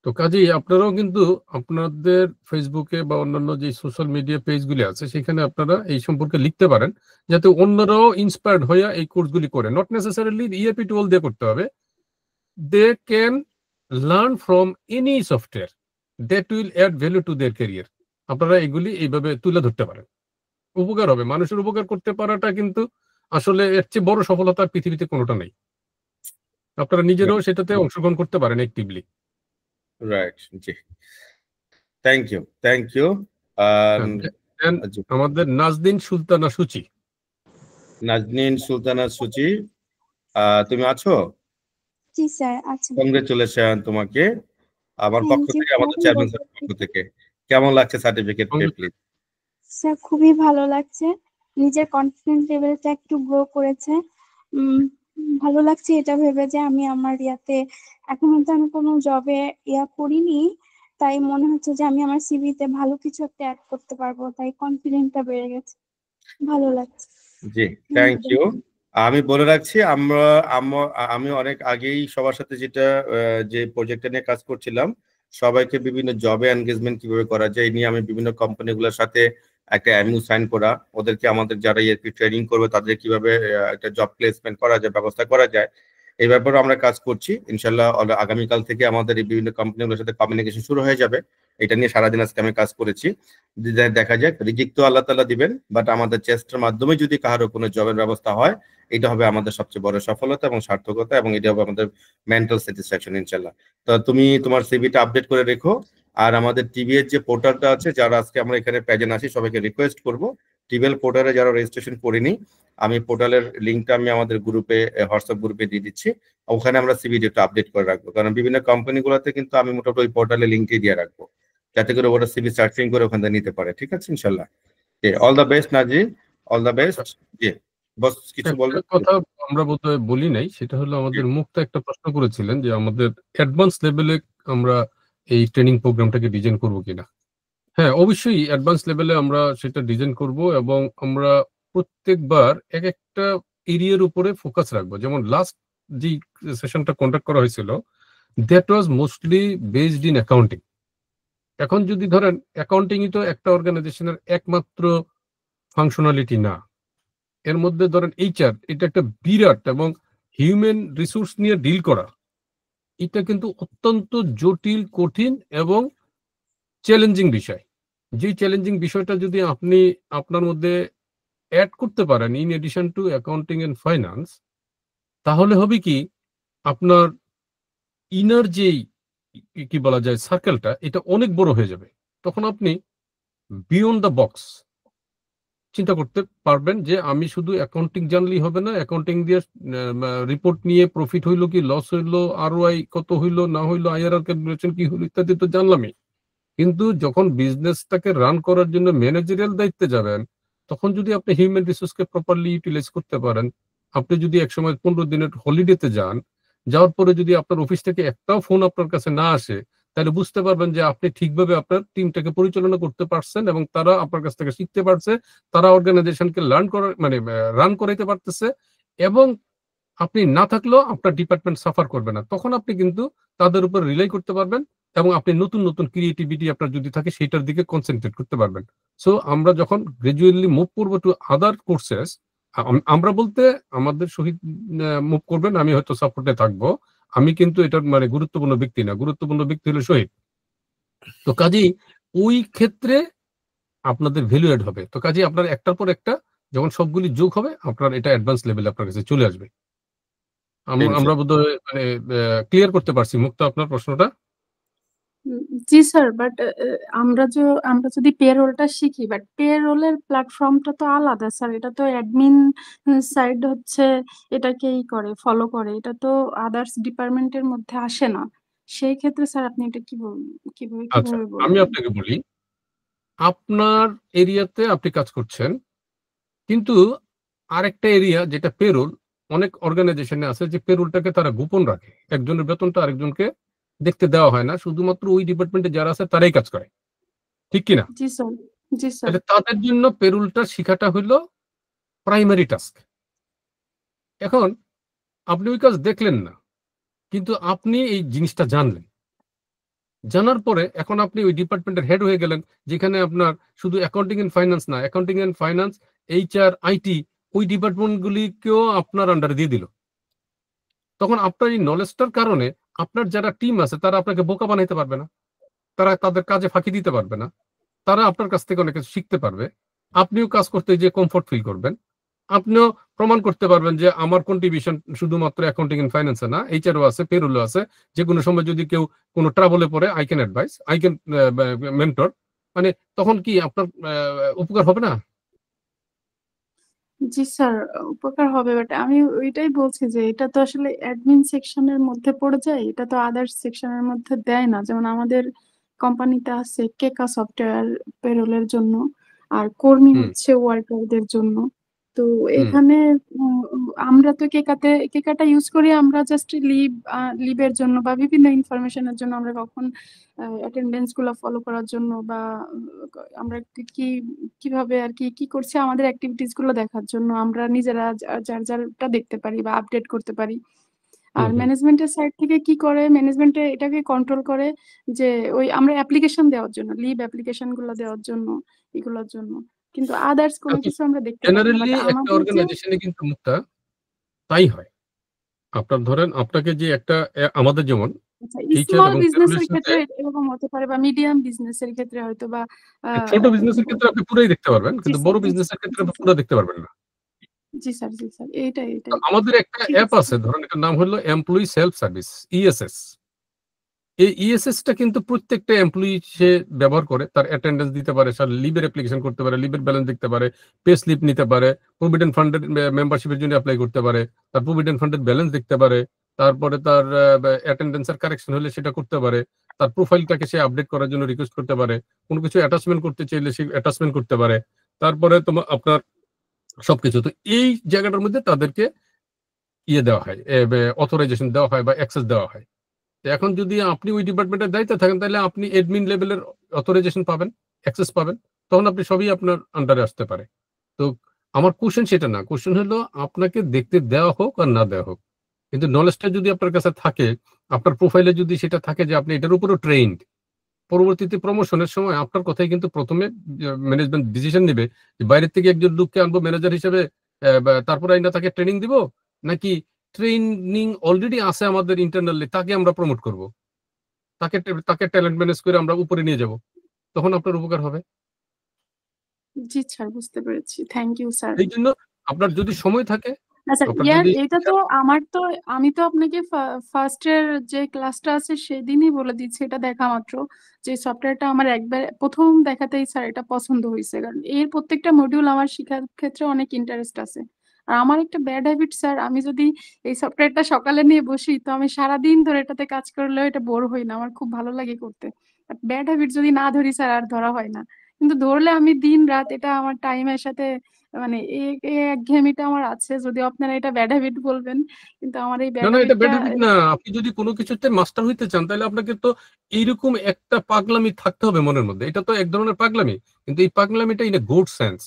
তো কাজেই আপনারাও কিন্তু আপনাদের ফেসবুকে বা অন্যান্য যে সোশ্যাল মিডিয়া পেজগুলি আছে সেখানে আপনারা এই সম্পর্কে লিখতে পারেন, যাতে অন্যরাও ইন্সপায়ার্ড হয়ে এই কোর্সগুলি করে। নট নেসেসারিলি ইআরপি টুল দিয়ে করতে হবে, they can learn from any software that will add value to their career. আপনারা এগুলি এইভাবে তুলে ধরতে পারেন, উপকার হবে। মানুষের উপকার করতে পারাটা কিন্তু আসলে এর চেয়ে বড় সফলতা পৃথিবীতে কোনোটা নেই। আপনারা নিজেরাও সেটাতে অংশগ্রহণ করতে পারেন অ্যাক্টিভলি। রাইট, জি, থ্যাংক ইউ। আমাদের নাজনীন সুলতানা সুচি, তুমি আছো? জি স্যার আছি। কংগ্রেচুলেশন তোমাকে আমার পক্ষ থেকে, আমাদের চেয়ারম্যান স্যারের পক্ষ থেকে। কেমন লাগছে সার্টিফিকেট পেয়ে? প্লিজ স্যার খুবই ভালো লাগছে, নিজের কনফিডেন্স লেভেলটা একটু গ্রো করেছে। ভালো লাগছে এটা ভেবে যে আমি আমার ইয়াতে এখনো তো আমি কোনো জবে করিনি, তাই মনে হচ্ছে যে আমি আমার সিভিতে ভালো কিছু একটা অ্যাড করতে পারবো, তাই কনফিডেন্সটা বেড়ে গেছে, ভালো লাগছে। জি, থ্যাংক ইউ। আমি বলে রাখছি, আমি অনেক আগেই সবার সাথে যে প্রজেক্টটা নিয়ে কাজ করছিলাম, সবাইকে বিভিন্ন জবে এনগেজমেন্ট কিভাবে করা যায় এই নিয়ে আমি বিভিন্ন কোম্পানিগুলোর সাথে একটা এমইউ সাইন করা, ওদেরকে আমাদের যারা ইআরপি ট্রেনিং করবে তাদের কিভাবে একটা জব প্লেসমেন্ট করা যায়, ব্যবস্থা করা যায়, এই ব্যাপারে আমরা কাজ করছি ইনশাল্লাহ। আগামীকাল থেকে আমাদের এই বিভিন্ন কোম্পানিগুলোর সাথে কমিউনিকেশন শুরু হয়ে যাবে। এটা নিয়ে সারাদিন আজকে আমি কাজ করেছি। দেখা যাক, রিজিক তো আল্লাহ তাআলা দিবেন, বাট আমাদের চেষ্টার মাধ্যমে যদি কারো কোনো জবের ব্যবস্থা হয়, এটা হবে আমাদের সবচেয়ে বড় সফলতা এবং সার্থকতা, এবং এটা হবে আমাদের মেন্টাল স্যাটিসফ্যাকশন ইনশাল্লাহ। তো তুমি তোমার সিভিটা আপডেট করে রেখো। আর আমাদের টিভিএর যে পোর্টালটা আছে, যারা আজকে আমরা এখানে প্রেজেন্ট আছি সবাইকে রিকোয়েস্ট করব, টিভিএল পোর্টালে যারা রেজিস্ট্রেশন করিনি, আমি পোর্টালের লিঙ্কটা আমি আমাদের গ্রুপে, হোয়াটসঅ্যাপ গ্রুপে দিয়ে দিচ্ছি। ওখানে আমরা সিভিটা একটু আপডেট করে রাখবো, কারণ বিভিন্ন কোম্পানিগুলোতে কিন্তু আমি মোটামুটি ওই পোর্টালে লিঙ্কই দিয়ে রাখবো, যাতে করে ওরা সিভি সার্চিং করে ওখান থেকে নিতে পারে। ঠিক আছে ইনশাল্লাহ। All the best Naji, all the best. জি বস, কিছু বলবো? কথা আমরা বোধহয় বলি নাই, সেটা হলো আমাদের মুক্তা একটা প্রশ্ন করেছিলেন যে আমাদের অ্যাডভান্স লেভেলে আমরা এই ট্রেনিং প্রোগ্রামটাকে ডিজাইন করব কিনা। হ্যাঁ, অবশ্যই অ্যাডভান্স লেভেলে আমরা সেটা ডিজাইন করব, এবং আমরা প্রত্যেকবার এক একটা এরিয়ার উপরে ফোকাস রাখবো। যেমন লাস্ট যে সেশনটা কন্ডাক্ট করা হয়েছিল, that was mostly based in accounting. এখন যদি ধরেন অ্যাকাউন্টিংই তো একটা অর্গানাইজেশনের একমাত্র ফাংশনালিটি না, এর মধ্যে ধরেন এইচআর, এটা একটা বিরাট, এবং হিউম্যান রিসোর্স নিয়ে ডিল করা এটা কিন্তু অত্যন্ত জটিল, কঠিন এবং চ্যালেঞ্জিং বিষয়। যে চ্যালেঞ্জিং বিষয়টা যদি আপনি আপনার মধ্যে অ্যাড করতে পারেন in addition to accounting and finance, তাহলে হবে কি আপনার ইনার যেই কি বলা যায় সার্কেলটা, এটা অনেক বড় হয়ে যাবে। তখন আপনি বিয়ন্ড দ্য বক্স চিন্তা করতে পারবেন যে আমি শুধু অ্যাকাউন্টিং জানলেই হবে না, অ্যাকাউন্টিং দিয়ে রিপোর্ট নিয়ে প্রফিট হইলো কি লস হইলো, আরওআই কত হইলো না হইলো, আইআরআর ক্যালকুলেশন কি হইলো ইত্যাদি তো জানলামই, কিন্তু যখন বিজনেসটাকে রান করার জন্য ম্যানেজারিয়াল দায়িত্বে যাবেন, তখন যদি আপনি হিউম্যান রিসোর্সকে প্রপারলি ইউটিলাইজ করতে পারেন, আপনি যদি একসময় 15 দিনের হলিডেতে যান, যাওয়ার পরে যদি আপনার অফিস থেকে একটাও ফোন আপনার কাছে না আসে, তাহলে বুঝতে পারবেন যে আপনি ঠিকভাবে আপনার টিমটাকে পরিচালনা করতে পারছেন, এবং তারা আপনার কাছ থেকে শিখতে পারছে, তারা অর্গানাইজেশনকে লার্ন করার রান করাইতে পারতেছে, এবং আপনি না থাকলেও আপনার ডিপার্টমেন্ট সাফার করবে না। তখন আপনি কিন্তু তাদের উপর রিলাই করতে পারবেন, এবং আপনি নতুন নতুন ক্রিয়েটিভিটি আপনার যদি থাকে সেটার দিকে কনসেন্ট্রেট করতে পারবেন। সো আমরা যখন গ্রাজুয়ালি মুভ করবো টু আদার কোর্সেস, আমরা বলতে আমাদের সহিত মুভ করবেন, আমি হয়তো সাপোর্টে থাকবো, আমি কিন্তু এটার গুরুত্বপূর্ণ ব্যক্তি না, গুরুত্বপূর্ণ ব্যক্তি হলো শহীদ। তো কাজেই ওই ক্ষেত্রে আপনাদের ভ্যালু এড হবে। তো কাজেই আপনার একটার পর একটা যখন সবগুলি যোগ হবে, আপনার এটা অ্যাডভান্স লেভেলে আপনার কাছে চলে আসবে। আমরা বোধহয় ক্লিয়ার করতে পারছি মুক্তা আপনার প্রশ্নটা? জি স্যার, বাট আমরা যদি পেরোলটা শিখি, বাট পেরোলের প্ল্যাটফর্মটা তো আলাদা স্যার, এটা তো অ্যাডমিন সাইড হচ্ছে এটাকেই করে ফলো করে, এটা তো আদার্স ডিপার্টমেন্টের মধ্যে আসে না। সেই ক্ষেত্রে স্যার আপনি এটা কিভাবে আচ্ছা, আমি আপনাকে বলি, আপনার এরিয়াতে আপনি কাজ করছেন, কিন্তু আরেকটা এরিয়া যেটা পেরোল, অনেক অর্গানাইজেশনে আছে যে পেরোলটাকে তারা গোপন রাখে, একজনের বেতনটা আরেকজনকে দেখতে দেওয়া হয় না, শুধুমাত্র ওই ডিপার্টমেন্টে যারা আছে তারাই কাজ করে, ঠিক কিনা? জি স্যার, জি স্যার। তাদের জন্য পেরোলটা শিখাটা হইলো প্রাইমারি টাস্ক। এখন আপনি ওই কাজ দেখলেন না, কিন্তু আপনি এই জিনিসটা জানলেন, জানার পরে এখন আপনি ওই ডিপার্টমেন্টের হেড হয়ে গেলেন, যেখানে আপনার শুধু অ্যাকাউন্টিং এন্ড ফাইন্যান্স না, accounting and finance, HR, IT, ওই ডিপার্টমেন্টগুলিকেও আপনার আন্ডারে দিয়ে দিল। তখন আপনার এই নলেজটার কারণে আপনার যারা টিম আছে তারা আপনাকে বোকা বানাইতে পারবে না, তারা তাদের কাজে ফাঁকি দিতে পারবে না, তারা আপনার কাছ থেকে অনেক কিছু শিখতে পারবে, আপনিও কাজ করতে যে কমফোর্ট ফিল করবেন, আপনিও প্রমাণ করতে পারবেন যে আমার কন্ট্রিবিউশন শুধুমাত্র অ্যাকাউন্টিং এন্ড ফাইন্যান্সে না, এইচআরও আছে, পেরোলও আছে, যে কোনো সময় যদি কেউ কোনো ট্রাবলে পড়ে I can advice, I can mentor, তখন কি আপনার উপকার হবে না? জি স্যার, উপকার হবে, বাট আমি ওইটাই বলছি যে এটা তো আসলে অ্যাডমিন সেকশনের মধ্যে পড়ে যায়, এটা তো আদার্স সেকশনের মধ্যে দেয় না। যেমন আমাদের কোম্পানিতে আছে কেকা সফটওয়্যার পেরোলের জন্য, আর কর্মী হচ্ছে ওয়ার্কারদের জন্য। তো এখানে আমরা তো কেকাটা ইউজ করি আমরা জাস্ট লিভের জন্য বা বিভিন্ন ইনফরমেশনের জন্য, আমরা কখন অ্যাটেন্ডেন্স গুলো ফলো করার জন্য, বা আমরা কিভাবে আর কি করছি আমাদের অ্যাক্টিভিটিস গুলো দেখার জন্য আমরা নিজেরা যারটা দেখতে পারি বা আপডেট করতে পারি। আর ম্যানেজমেন্টের সাইড থেকে কি করে, ম্যানেজমেন্টে এটাকে কন্ট্রোল করে যে ওই আমরা অ্যাপ্লিকেশন দেওয়ার জন্য, লিভ অ্যাপ্লিকেশন গুলো দেওয়ার জন্য, এগুলোর জন্য, কিন্তু আদার্স কোনো কিছু আমরা দেখতে পারি না। জেনারেলি একটা অর্গানাইজেশনে কিন্তু মুক্তা তাই হয়, আপনার ধরেন আপনাকে যে একটা আমাদের যেমন আচ্ছা, টিচার স্মল এবং বিজনেসের ফ্যামিলির সাথে ক্ষেত্রে এরকম হতে পারে বা মিডিয়াম বিজনেসের ক্ষেত্রে হয়তো বা ছোট বিজনেসের ক্ষেত্রে আপনি পুরোই দেখতে পারবেন, জি কিন্তু স্যার, বড় জি বিজনেসের স্যার, ক্ষেত্রে জি আপনি স্যার, পুরো দেখতে পারবেন না। জি স্যার, এইটাই তো আমাদের একটা ঠিক অ্যাপ আছে আছে, ধরেন এটার নাম হলো এমপ্লয়ি সেলফ সার্ভিস, ইএসএস। এই ইএসএসটা কিন্তু প্রত্যেকটা এমপ্লয়ি সে ব্যবহার করে, তার অ্যাটেন্ডেন্স দিতে পারে, তার লিভের অ্যাপ্লিকেশন করতে পারে, লিভের ব্যালেন্স দেখতে পারে, পে স্লিপ নিতে পারে, প্রভিডেন্ট ফান্ডের মেম্বারশিপের জন্য অ্যাপ্লাই করতে পারে, তার প্রভিডেন্ট ফান্ডের ব্যালেন্স দেখতে পারে, তারপরে তার অ্যাটেন্ডেন্সের কারেকশন হলে সেটা করতে পারে, তার প্রোফাইলটাকে সে আপডেট করার জন্য রিকোয়েস্ট করতে পারে, কোনো কিছু অ্যাটাচমেন্ট করতে চাইলে সে অ্যাটাচমেন্ট করতে পারে, তারপরে তোমার আপনার সবকিছু। তো এই জায়গাটার মধ্যে তাদেরকে ইয়ে দেওয়া হয়, অথরাইজেশন দেওয়া হয় বা অ্যাক্সেস দেওয়া হয়। তো এখন যদি আপনি ওই ডিপার্টমেন্টের দায়িত্বে থাকেন, তাহলে আপনি এডমিন লেভেলের অথরাইজেশন পাবেন, অ্যাক্সেস পাবেন, তখন আপনি সবই আপনার আন্ডারে আসতে পারে। তো আমার কোশ্চেন সেটা না, কোশ্চেন হলো আপনাকে দেখতে দেওয়া হোক আর না দেওয়া হোক, কিন্তু নলেজটা যদি আপনার কাছে থাকে, আপনার প্রোফাইলে যদি সেটা থাকে যে আপনি এটার উপরও ট্রেইনড, পরবর্তীতে প্রমোশনের সময় আপনার কথাই কিন্তু প্রথমে ম্যানেজমেন্ট ডিসিশন নেবে যে বাইরের থেকে একজন লোককে আনবো ম্যানেজার হিসেবে, তারপরে আইনা তাকে ট্রেনিং দিব, নাকি ট্রেনিং অলরেডি আছে আমাদের ইন্টারনালি, তাকে আমরা প্রমোট করব, তাকে তাকে ট্যালেন্ট ম্যানেজ করে আমরা উপরে নিয়ে যাব, তখন আপনার উপকার হবে। জি স্যার, বুঝতে পেরেছি, থ্যাংক ইউ স্যার। এই জন্য আপনার যদি সময় থাকে, আচ্ছা আপনার যদি এটা তো আমি তো আপনাকে ফার্স্ট এর যে ক্লাসটা আছে সেদিনই বলে দিচ্ছি, এটা দেখা মাত্র যে সফটওয়্যারটা আমার একবার প্রথম দেখাতেই স্যার এটা পছন্দ হয়েছে, কারণ এর প্রত্যেকটা মডিউল আমার শেখার ক্ষেত্রে অনেক ইন্টারেস্ট আছে। আর আমার একটা ব্যাড হ্যাবিট স্যার, আমি যদি এই সফটওয়্যারটা সকালে নিয়ে বসি তো আমি সারাদিন ধরে এটাতে কাজ করলেও এটা বোর হই না, আমার খুব ভালো লাগে করতে। ব্যাড হ্যাবিট যদি না ধরি স্যার আর ধরা হয় না, কিন্তু ধরলে আমি দিন রাত এটা আমার টাইমের সাথে মানে এই একঘেয়েমিটা আমার আছে, যদিও আপনারা এটা ব্যাড হ্যাবিট বলবেন, কিন্তু আমার এই না ব্যাড না, এটা হ্যাবিটটা ব্যাড হ্যাবিট না। আপনি যদি কোনো কিছুতে মাস্টার হইতে চান, তাহলে আপনাকে তো এইরকম একটা পাগলামি থাকতে হবে মনের মধ্যে। এটা তো এক ধরনের পাগলামি, কিন্তু এই পাগলামিটা ইন এ গুড সেন্স।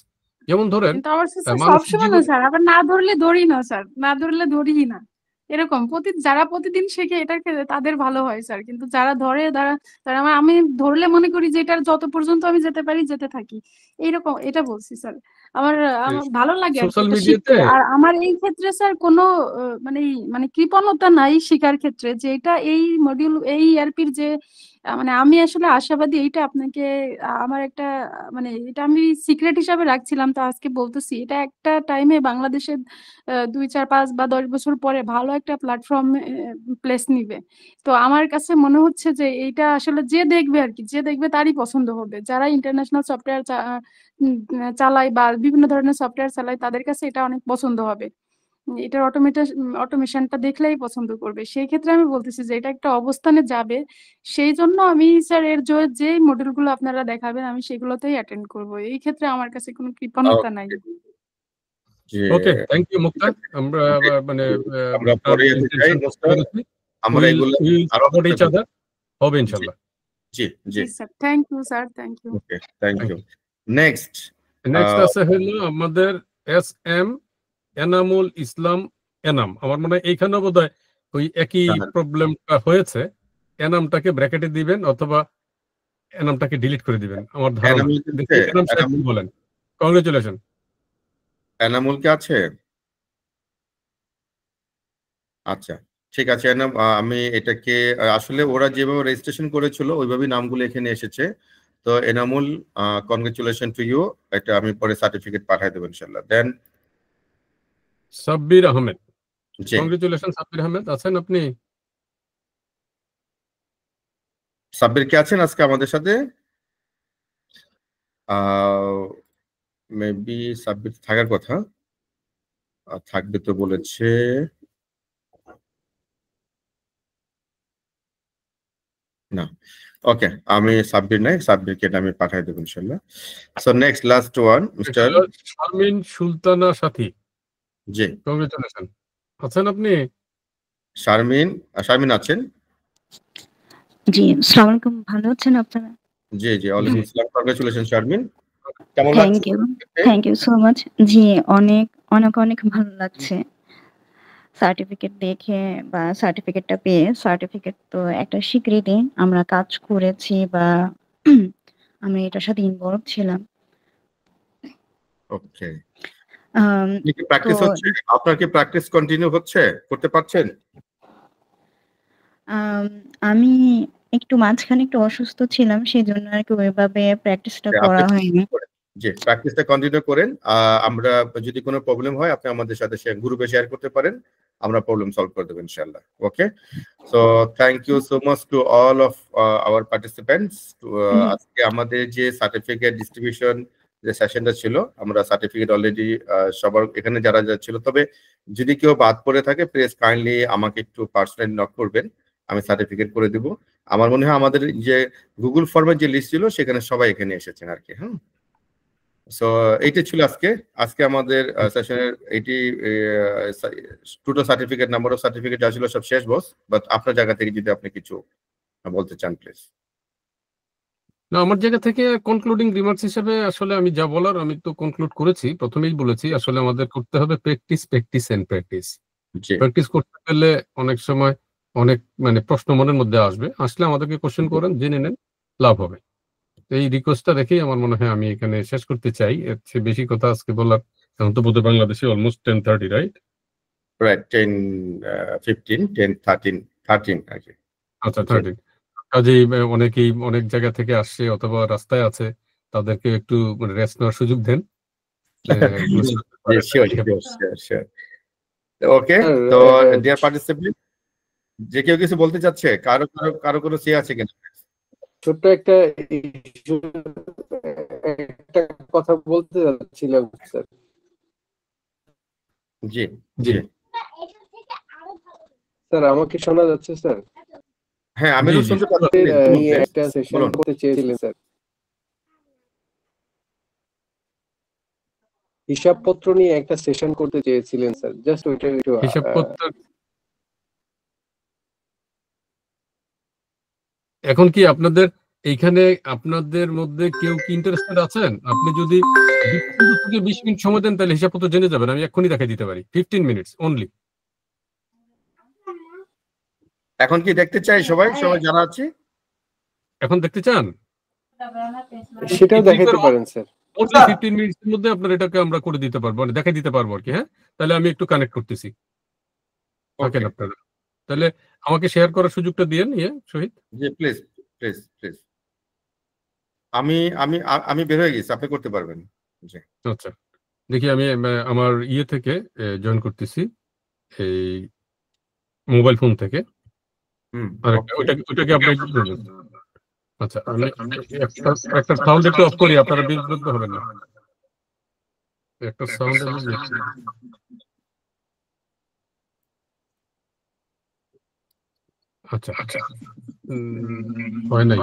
যেমন ধরেন কিন্তু আমার স্যার মানুষের সবসময় না জীবনে স্যার, আবার না ধরলে ধরি না স্যার, না ধরলে ধরিই না, এরকম যারা প্রতিদিন শেখে এটা তাদের ভালো হয় স্যার, কিন্তু যারা ধরে তারা তারা আমি ধরলে মনে করি যে এটার যত পর্যন্ত আমি যেতে পারি যেতে থাকি, এইরকম, এটা বলছি স্যার। আমার আমার ভালো লাগে আর কি সোশ্যাল এটা মিডিয়াতে, শিখতে। আর আমার এই ক্ষেত্রে স্যার কোনো মানে কৃপণতা নাই শিখার ক্ষেত্রে, যে এটা এই মডিউল এই ইআরপির যে মানে আমি আসলে আশাবাদী, এইটা আপনাকে আমার একটা মানে এটা আমি সিক্রেট হিসাবে রাখছিলাম, তো আজকে বলতেছি, এটা একটা টাইমে বাংলাদেশের 2, 4, 5 বা 10 বছর পরে ভালো একটা প্ল্যাটফর্ম প্লেস নিবে। তো আমার কাছে মনে হচ্ছে যে এইটা আসলে যে দেখবে আর কি, যে দেখবে তারই পছন্দ হবে, যারা ইন্টারন্যাশনাল সফটওয়্যার চালায় বা বিভিন্ন ধরনের সফটওয়্যার চালায় তাদের কাছে এটা অনেক পছন্দ হবে। এটার অটোমেশনটা দেখলেই পছন্দ করবে। সেই ক্ষেত্রে আমি বলতেছি যে এটা একটা অবস্থানে যাবে, সেই জন্য আমি স্যার এর যে মডেলগুলো আপনারা দেখাবেন আমি সেগুলোতেই অ্যাটেন্ড করব। এই ক্ষেত্রে আমার কাছে কোনো কৃপণতা নাই। ওকে, থ্যাংক ইউ মুক্তা। আমরা মানে আমরা আপনার পরে যেতে চাই ইন্টেনশন মোস্তাক, করেছি, আমরা এগুলো আরো সাপোর্ট ইচ আদার, হবে ইনশাআল্লাহ। জি জি জি sir, thank you sir, thank you. Okay, thank you. Next next আছে হলো আমাদের এস এম এনামুল ইসলাম এনাম। আমার মনে হয় এইখানেও বোধহয় ওই একই প্রবলেমটা হয়েছে, এনামটাকে ব্র্যাকেটে দিবেন অথবা এনামটাকে ডিলিট করে দিবেন আমার ধারণা। এনামুল কি আছে? এনাম সাহেব কি বলেন? কংগ্রেচুলেশন। এনামুল কি আছে? আচ্ছা ঠিক আছে এনাম, আমি এটাকে আসলে ওরা যেভাবে রেজিস্ট্রেশন করেছিল ওইভাবেই নামগুলো এখানে এসেছে। তো এনামুল, কংগ্রেচুলেশন টু ইউ, এটা আমি পরে সার্টিফিকেট পাঠিয়ে দেবো ইনশাল্লাহ। দেন সাব্বির আহমেদ, জি, কংগ্রেচুলেশন সাব্বির আহমেদ, আছেন আপনি? সাব্বির কে আছেন আজকে আমাদের সাথে? মেবি সাব্বির থাকার কথা, থাকবে তো বলেছে। না, ওকে, আমি সাব্বির নাই, সাব্বিরকে আমি পাঠিয়ে দেবো ইনশাল্লাহ। So next last one mister Sharmin Sultana সাথী, জি, কংগ্রেচুলেশন, আছেন আপনি? শারমিন, শারমিন আছেন? জি, আসসালামু আলাইকুম, ভালো আছেন আপনারা? জি জি, ওয়ালাইকুম আসসালাম, কংগ্রেচুলেশন শারমিন, কেমন লাগছে? Thank you so much. জি, অনেক অনেক অনেক ভালো লাগছে সার্টিফিকেট দেখে বা সার্টিফিকেটটা পেয়ে। সার্টিফিকেট তো একটা স্বীকৃতি, আমরা কাজ করেছি বা আমি এটার সাথে ইনভলভ ছিলাম। ওকে, কি প্র্যাকটিস তো হচ্ছে? আপনার কি প্র্যাকটিস কন্টিনিউ হচ্ছে, করতে পারছেন? আমি একটু মাঝখানে একটু অসুস্থ ছিলাম, সেজন্য আর কি ওইভাবে প্র্যাকটিসটা আপনি করা হয়নি। জি, প্র্যাকটিসটা কন্টিনিউ করেন। আমরা যদি কোনো প্রবলেম হয় আপনি আমাদের সাথে গ্রুপে শেয়ার করতে পারেন, আমরা প্রবলেম সলভ করে দেবো ইনশাআল্লাহ। Okay, so thank you so much to all of our participants. আজকে আমাদের যে সার্টিফিকেট ডিস্ট্রিবিউশন যে সেশনটা ছিল, আমরা সার্টিফিকেট অলরেডি সবার এখানে যারা যা ছিল, তবে যদি কেউ বাদ পড়ে থাকে প্লিজ কাইন্ডলি আমাকে একটু পার্সোনালি নক করবেন, আমি সার্টিফিকেট করে দিব। আমার মনে হয় আমাদের যে গুগল ফর্মের যে লিস্ট ছিল সেখানে সবাই এখানে এসেছেন আর কি। হ্যাঁ, সো এইটা ছিল আজকে আমাদের সেশনের eighty total certificate, number of certificate যা ছিল সব শেষ বস। বাট আপনার জায়গা থেকে যদি আপনি কিছু বলতে চান প্লিজ। না, আমার জায়গা থেকে কনক্লুডিং রিমার্কস হিসেবে আসলে আমি যা বলার আমি তো কনক্লুড করেছি, প্রথমেই বলেছি আসলে আমাদের করতে হবে practice practice and practice. Practice করতে গেলে অনেক সময় অনেক মানে প্রশ্ন মনের মধ্যে আসলে আমাদেরকে কোশ্চেন করেন, জেনে নেন, লাভ হবে। এই রিকোয়েস্টটা রেখেই আমার মনে হয় আমি এখানে শেষ করতে চাই। এর চেয়ে বেশি কথা আজকে বলার, এখন তো বোধহয় বাংলাদেশে অলমোস্ট 10:30, রাইট? রাইট, 10:15, 10:13 আর কি। আচ্ছা, 13। কাজেই অনেকেই অনেক জায়গা থেকে আসছে অথবা রাস্তায় আছে, তাদেরকে একটু মানে রেস্ট নেওয়ার সুযোগ দেন। ওকে, তো ডিয়ার পার্টিসিপেন্ট, যে কেউ কিছু বলতে চাচ্ছে, কারো কোনো সে আছে কিনা? ছোট্ট একটা কথা বলতে যাচ্ছিলাম স্যার। জি জি স্যার, আমাকে শোনা যাচ্ছে স্যার? হ্যাঁ, আমি তো শুনতে পাচ্ছি। একটা সেশন করতে চেয়েছিলেন স্যার, হিসাবপত্র নিয়ে একটা সেশন করতে চেয়েছিলেন স্যার, জাস্ট ওইটা একটু হিসাবপত্র এখন কি আপনাদের এইখানে আপনাদের মধ্যে কেউ কি ইন্টারেস্টেড আছেন? আপনি যদি 20 মিনিট সময় দেন তাহলে হিসাবপত্র জেনে যাবেন, আমি এক্ষুনি দেখাই দিতে পারি। 15 মিনিটস অনলি। এখন কি দেখতে চাই সবাই জানা আছে? এখন দেখতে চান? সেটাও দেখাইতে পারেন স্যার। 15 মিনিটের মধ্যে আপনার এটাকে আমরা করে দিতে পারবো, মানে দেখাই দিতে পারবো আর কি। হ্যাঁ, তাহলে আমি একটু কানেক্ট করতেছি, থাকেন আপনারা। তাহলে আমাকে শেয়ার করার সুযোগটা দিয়েন শহীদ। জি প্লিজ প্লিজ প্লিজ। আমি বের হয়ে গেছি, আপনি করতে পারবেন। জি আচ্ছা, দেখি আমি আমার থেকে জয়েন করতেছি, এই মোবাইল ফোন থেকে। ওইটাকে আপনি আচ্ছা, আমি একটা সাউন্ড একটু অফ করি, আপনারা বিরক্ত হবেন না। একটা সাউন্ড আচ্ছা আচ্ছা হয় নাই।